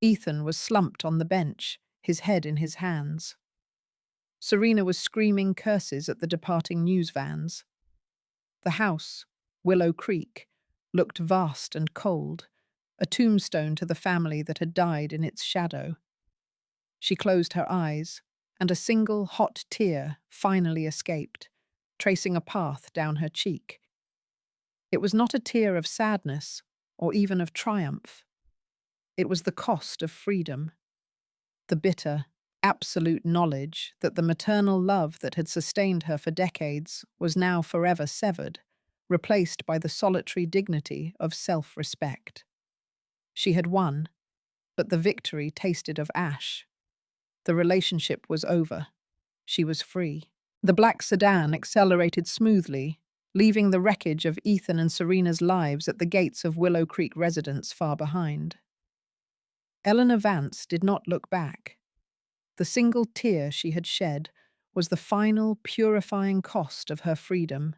Speaker 1: Ethan was slumped on the bench, his head in his hands. Serena was screaming curses at the departing news vans. The house, Willow Creek, looked vast and cold, a tombstone to the family that had died in its shadow. She closed her eyes, and a single hot tear finally escaped, tracing a path down her cheek. It was not a tear of sadness, or even of triumph. It was the cost of freedom. The bitter, absolute knowledge that the maternal love that had sustained her for decades was now forever severed, replaced by the solitary dignity of self-respect. She had won, but the victory tasted of ash. The relationship was over. She was free. The black sedan accelerated smoothly, leaving the wreckage of Ethan and Serena's lives at the gates of Willow Creek residence far behind. Eleanor Vance did not look back. The single tear she had shed was the final purifying cost of her freedom,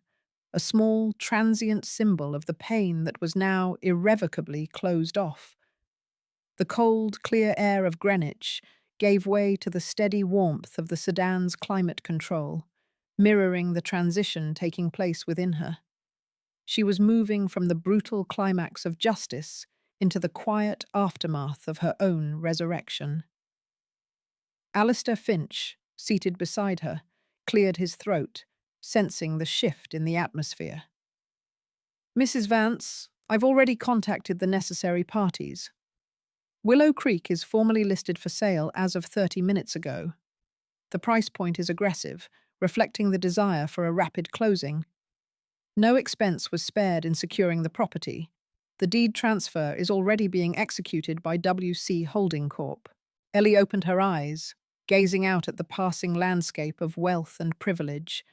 Speaker 1: a small, transient symbol of the pain that was now irrevocably closed off. The cold, clear air of Greenwich gave way to the steady warmth of the sedan's climate control, mirroring the transition taking place within her. She was moving from the brutal climax of justice into the quiet aftermath of her own resurrection. Alistair Finch, seated beside her, cleared his throat, sensing the shift in the atmosphere. "Mrs. Vance, I've already contacted the necessary parties. Willow Creek is formally listed for sale as of 30 minutes ago. The price point is aggressive, reflecting the desire for a rapid closing. No expense was spared in securing the property. The deed transfer is already being executed by WC Holding Corp." Ellie opened her eyes, gazing out at the passing landscape of wealth and privilege,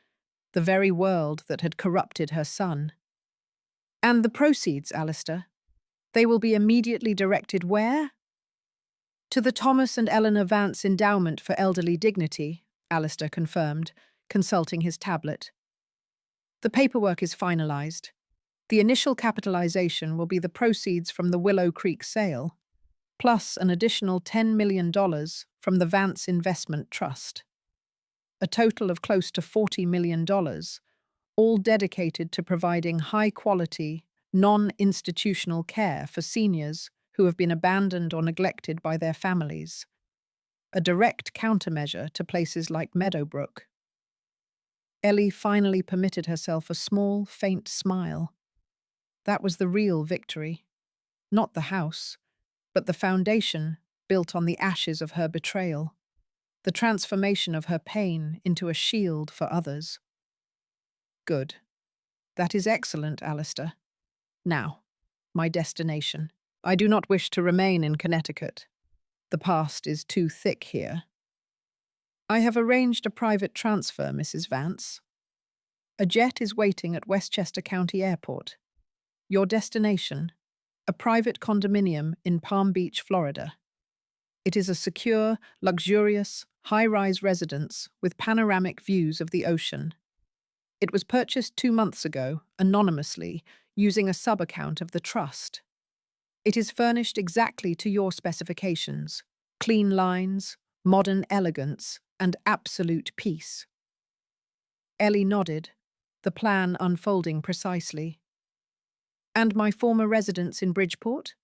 Speaker 1: the very world that had corrupted her son. "And the proceeds, Alistair? They will be immediately directed where?" "To the Thomas and Eleanor Vance Endowment for Elderly Dignity," Alistair confirmed, consulting his tablet. "The paperwork is finalized. The initial capitalization will be the proceeds from the Willow Creek sale, plus an additional $10 million from the Vance Investment Trust. A total of close to $40 million, all dedicated to providing high-quality, non-institutional care for seniors who have been abandoned or neglected by their families. A direct countermeasure to places like Meadowbrook." Ellie finally permitted herself a small, faint smile. That was the real victory. Not the house, but the foundation built on the ashes of her betrayal. The transformation of her pain into a shield for others. "Good. That is excellent, Alistair. Now, my destination. I do not wish to remain in Connecticut. The past is too thick here." "I have arranged a private transfer, Mrs. Vance. A jet is waiting at Westchester County Airport. Your destination, a private condominium in Palm Beach, Florida. It is a secure, luxurious, high-rise residence with panoramic views of the ocean. It was purchased 2 months ago, anonymously, using a sub-account of the trust. It is furnished exactly to your specifications: clean lines, modern elegance, and absolute peace." Ellie nodded, the plan unfolding precisely. "And my former residence in Bridgeport?"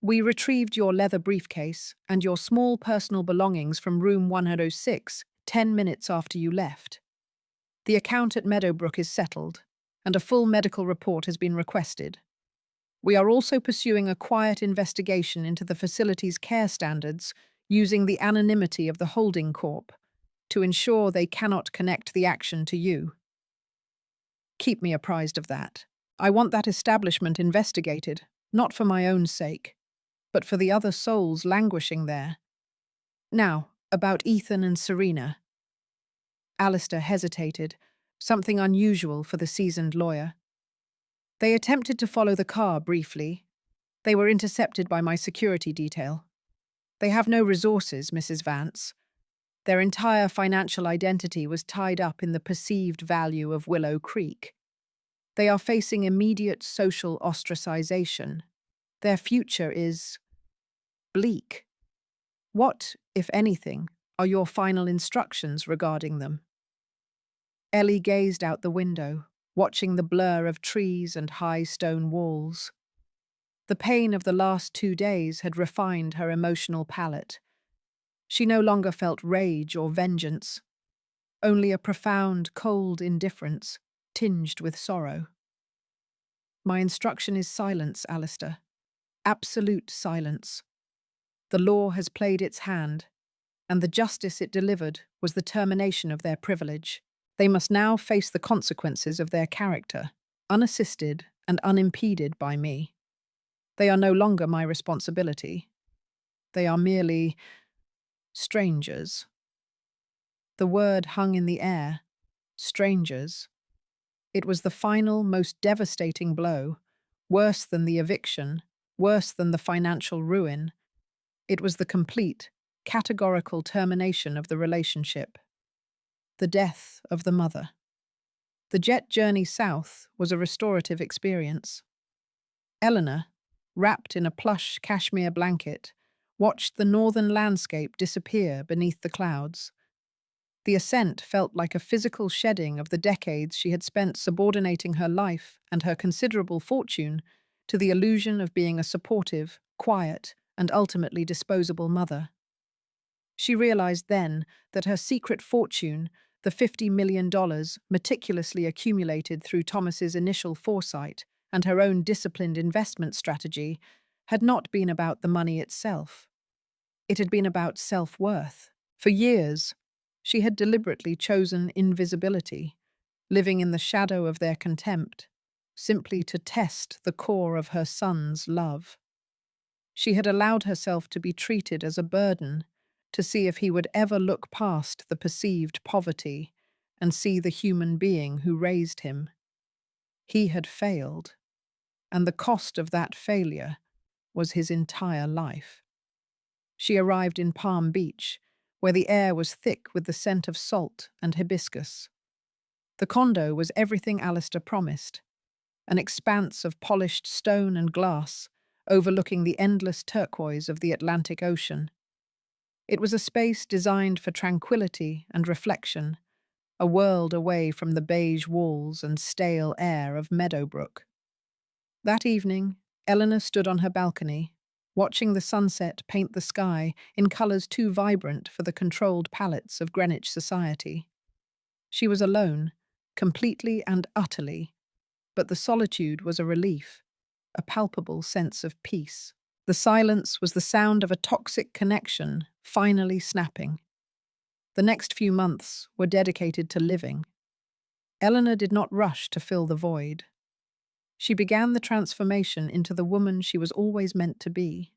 Speaker 1: "We retrieved your leather briefcase and your small personal belongings from room 106 10 minutes after you left. The account at Meadowbrook is settled, and a full medical report has been requested. We are also pursuing a quiet investigation into the facility's care standards using the anonymity of the holding corp to ensure they cannot connect the action to you. Keep me apprised of that. I want that establishment investigated, not for my own sake, but for the other souls languishing there. Now, about Ethan and Serena." Alistair hesitated, something unusual for the seasoned lawyer. "They attempted to follow the car briefly. They were intercepted by my security detail. They have no resources, Mrs. Vance. Their entire financial identity was tied up in the perceived value of Willow Creek. They are facing immediate social ostracization. Their future is bleak. What, if anything, are your final instructions regarding them?" Ellie gazed out the window, watching the blur of trees and high stone walls. The pain of the last 2 days had refined her emotional palate. She no longer felt rage or vengeance, only a profound, cold indifference, tinged with sorrow. "My instruction is silence, Alistair. Absolute silence. The law has played its hand, and the justice it delivered was the termination of their privilege. They must now face the consequences of their character, unassisted and unimpeded by me. They are no longer my responsibility. They are merely strangers." The word hung in the air. Strangers. It was the final, most devastating blow, worse than the eviction, worse than the financial ruin. It was the complete, categorical termination of the relationship. The death of the mother. The jet journey south was a restorative experience. Eleanor, wrapped in a plush cashmere blanket, watched the northern landscape disappear beneath the clouds. The ascent felt like a physical shedding of the decades she had spent subordinating her life and her considerable fortune to the illusion of being a supportive, quiet, and ultimately disposable mother. She realized then that her secret fortune, the $50 million meticulously accumulated through Thomas's initial foresight and her own disciplined investment strategy, had not been about the money itself. It had been about self-worth. For years, she had deliberately chosen invisibility, living in the shadow of their contempt, simply to test the core of her son's love. She had allowed herself to be treated as a burden, to see if he would ever look past the perceived poverty and see the human being who raised him. He had failed, and the cost of that failure was his entire life. She arrived in Palm Beach, where the air was thick with the scent of salt and hibiscus. The condo was everything Alistair promised, an expanse of polished stone and glass overlooking the endless turquoise of the Atlantic Ocean. It was a space designed for tranquility and reflection, a world away from the beige walls and stale air of Meadowbrook. That evening, Eleanor stood on her balcony, watching the sunset paint the sky in colours too vibrant for the controlled palettes of Greenwich society. She was alone, completely and utterly, but the solitude was a relief, a palpable sense of peace. The silence was the sound of a toxic connection finally snapping. The next few months were dedicated to living. Eleanor did not rush to fill the void. She began the transformation into the woman she was always meant to be.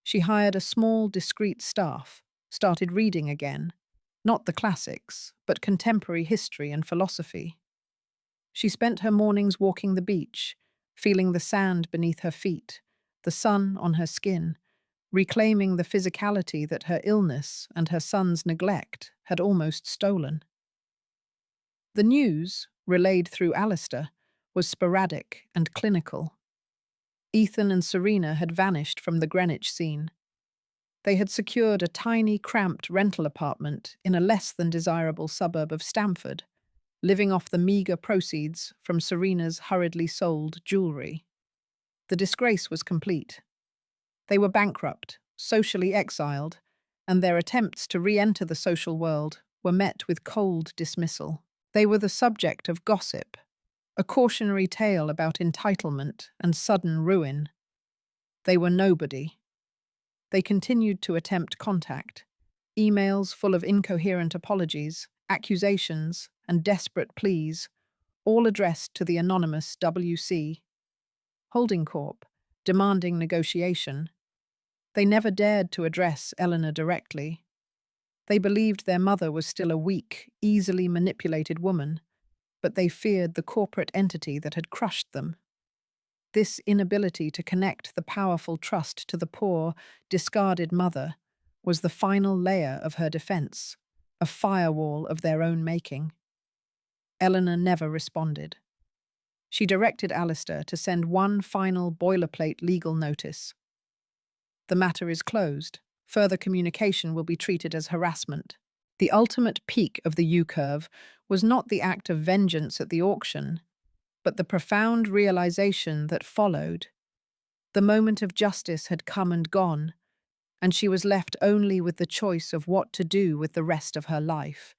Speaker 1: She hired a small, discreet staff, started reading again, not the classics, but contemporary history and philosophy. She spent her mornings walking the beach, feeling the sand beneath her feet, the sun on her skin, reclaiming the physicality that her illness and her son's neglect had almost stolen. The news, relayed through Alistair, was sporadic and clinical. Ethan and Serena had vanished from the Greenwich scene. They had secured a tiny, cramped rental apartment in a less than desirable suburb of Stamford, living off the meagre proceeds from Serena's hurriedly sold jewellery. The disgrace was complete. They were bankrupt, socially exiled, and their attempts to re-enter the social world were met with cold dismissal. They were the subject of gossip, a cautionary tale about entitlement and sudden ruin. They were nobody. They continued to attempt contact, emails full of incoherent apologies, accusations, and desperate pleas, all addressed to the anonymous WC Holding Corp, demanding negotiation. They never dared to address Eleanor directly. They believed their mother was still a weak, easily manipulated woman, but they feared the corporate entity that had crushed them. This inability to connect the powerful trust to the poor, discarded mother was the final layer of her defense, a firewall of their own making. Eleanor never responded. She directed Alistair to send one final boilerplate legal notice. The matter is closed. Further communication will be treated as harassment. The ultimate peak of the U-curve was not the act of vengeance at the auction, but the profound realization that followed. The moment of justice had come and gone, and she was left only with the choice of what to do with the rest of her life.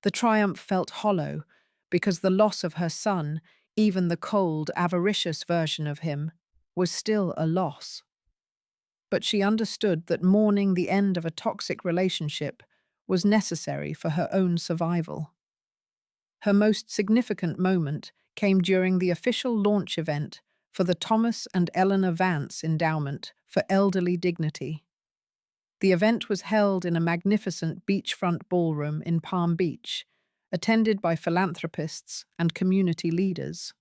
Speaker 1: The triumph felt hollow, because the loss of her son, even the cold, avaricious version of him, was still a loss. But she understood that mourning the end of a toxic relationship was necessary for her own survival. Her most significant moment came during the official launch event for the Thomas and Eleanor Vance Endowment for Elderly Dignity. The event was held in a magnificent beachfront ballroom in Palm Beach, attended by philanthropists and community leaders.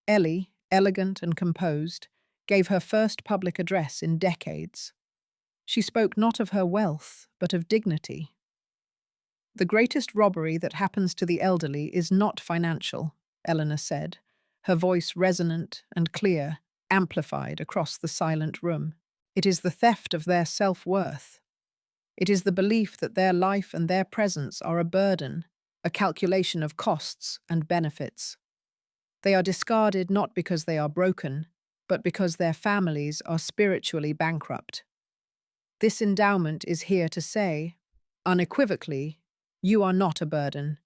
Speaker 1: Ellie, elegant and composed, gave her first public address in decades. She spoke not of her wealth, but of dignity. "The greatest robbery that happens to the elderly is not financial," Eleanor said, her voice resonant and clear, amplified across the silent room. "It is the theft of their self-worth. It is the belief that their life and their presence are a burden, a calculation of costs and benefits. They are discarded not because they are broken, but because their families are spiritually bankrupt. This endowment is here to say, unequivocally, you are not a burden.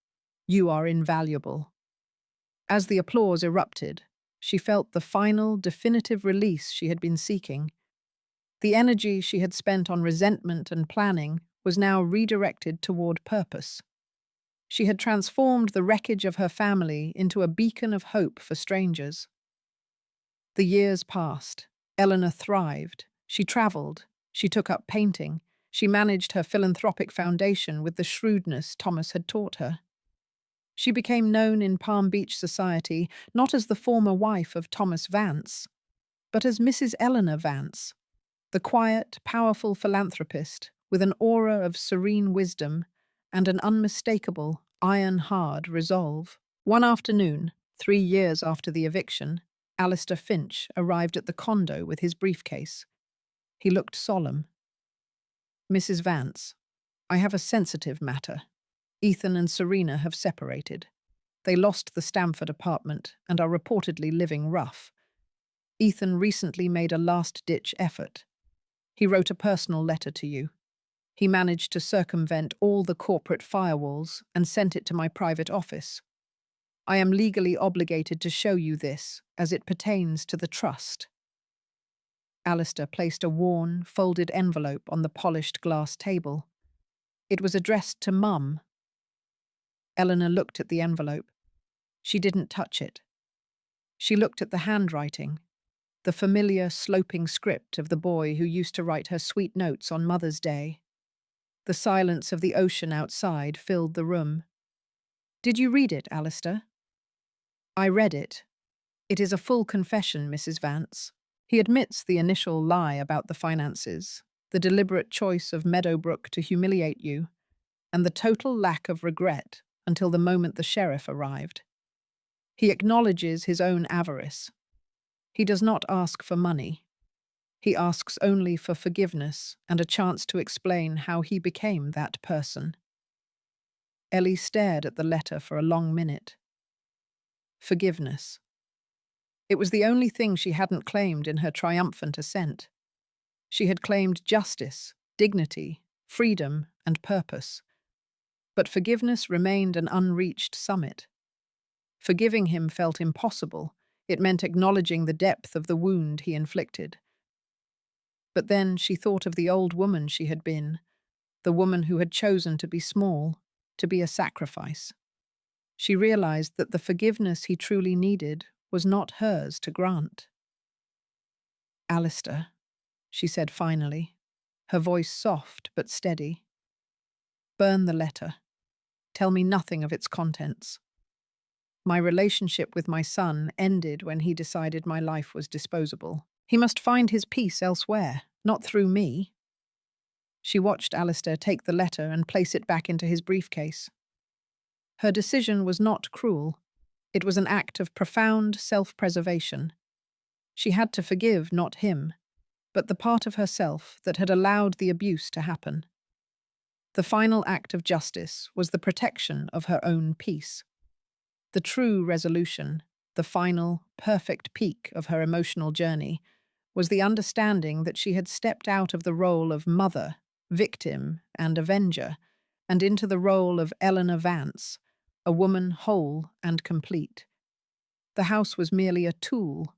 Speaker 1: You are invaluable." As the applause erupted, she felt the final, definitive release she had been seeking. The energy she had spent on resentment and planning was now redirected toward purpose. She had transformed the wreckage of her family into a beacon of hope for strangers. The years passed. Eleanor thrived. She traveled. She took up painting. She managed her philanthropic foundation with the shrewdness Thomas had taught her. She became known in Palm Beach society not as the former wife of Thomas Vance, but as Mrs. Eleanor Vance, the quiet, powerful philanthropist with an aura of serene wisdom and an unmistakable, iron-hard resolve. One afternoon, 3 years after the eviction, Alistair Finch arrived at the condo with his briefcase. He looked solemn. "Mrs. Vance, I have a sensitive matter. Ethan and Serena have separated. They lost the Stamford apartment and are reportedly living rough. Ethan recently made a last-ditch effort. He wrote a personal letter to you. He managed to circumvent all the corporate firewalls and sent it to my private office. I am legally obligated to show you this, as it pertains to the trust." Alistair placed a worn, folded envelope on the polished glass table. It was addressed to Mum. Eleanor looked at the envelope. She didn't touch it. She looked at the handwriting, the familiar, sloping script of the boy who used to write her sweet notes on Mother's Day. The silence of the ocean outside filled the room. "Did you read it, Alistair?" "I read it. It is a full confession, Mrs. Vance. He admits the initial lie about the finances, the deliberate choice of Meadowbrook to humiliate you, and the total lack of regret until the moment the sheriff arrived. He acknowledges his own avarice. He does not ask for money. He asks only for forgiveness and a chance to explain how he became that person." Ellie stared at the letter for a long minute. Forgiveness. It was the only thing she hadn't claimed in her triumphant ascent. She had claimed justice, dignity, freedom, and purpose. But forgiveness remained an unreached summit. Forgiving him felt impossible. It meant acknowledging the depth of the wound he inflicted. But then she thought of the old woman she had been, the woman who had chosen to be small, to be a sacrifice. She realized that the forgiveness he truly needed was not hers to grant. "Alistair," she said finally, her voice soft but steady. "Burn the letter. Tell me nothing of its contents. My relationship with my son ended when he decided my life was disposable. He must find his peace elsewhere, not through me." She watched Alistair take the letter and place it back into his briefcase. Her decision was not cruel. It was an act of profound self-preservation. She had to forgive not him, but the part of herself that had allowed the abuse to happen. The final act of justice was the protection of her own peace. The true resolution, the final, perfect peak of her emotional journey, was the understanding that she had stepped out of the role of mother, victim, and avenger, and into the role of Eleanor Vance, a woman whole and complete. The house was merely a tool.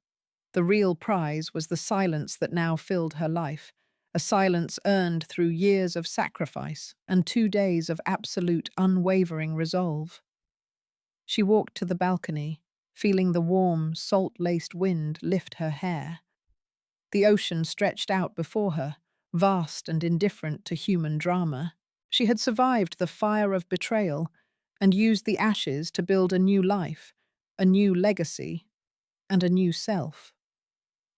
Speaker 1: The real prize was the silence that now filled her life, a silence earned through years of sacrifice and 2 days of absolute, unwavering resolve. She walked to the balcony, feeling the warm, salt-laced wind lift her hair. The ocean stretched out before her, vast and indifferent to human drama. She had survived the fire of betrayal, and used the ashes to build a new life, a new legacy, and a new self.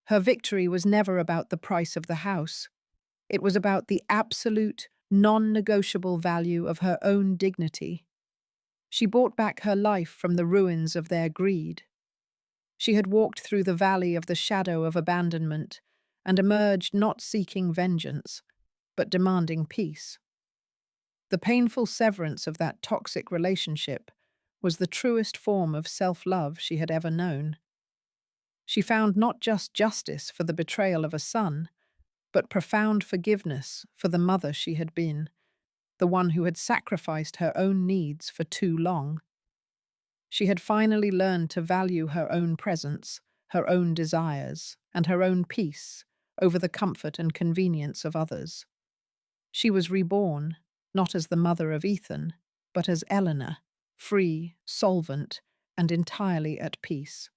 Speaker 1: Her victory was never about the price of the house. It was about the absolute, non-negotiable value of her own dignity. She bought back her life from the ruins of their greed. She had walked through the valley of the shadow of abandonment and emerged not seeking vengeance, but demanding peace. The painful severance of that toxic relationship was the truest form of self-love she had ever known. She found not just justice for the betrayal of a son, but profound forgiveness for the mother she had been, the one who had sacrificed her own needs for too long. She had finally learned to value her own presence, her own desires, and her own peace over the comfort and convenience of others. She was reborn, not as the mother of Ethan, but as Eleanor, free, solvent, and entirely at peace.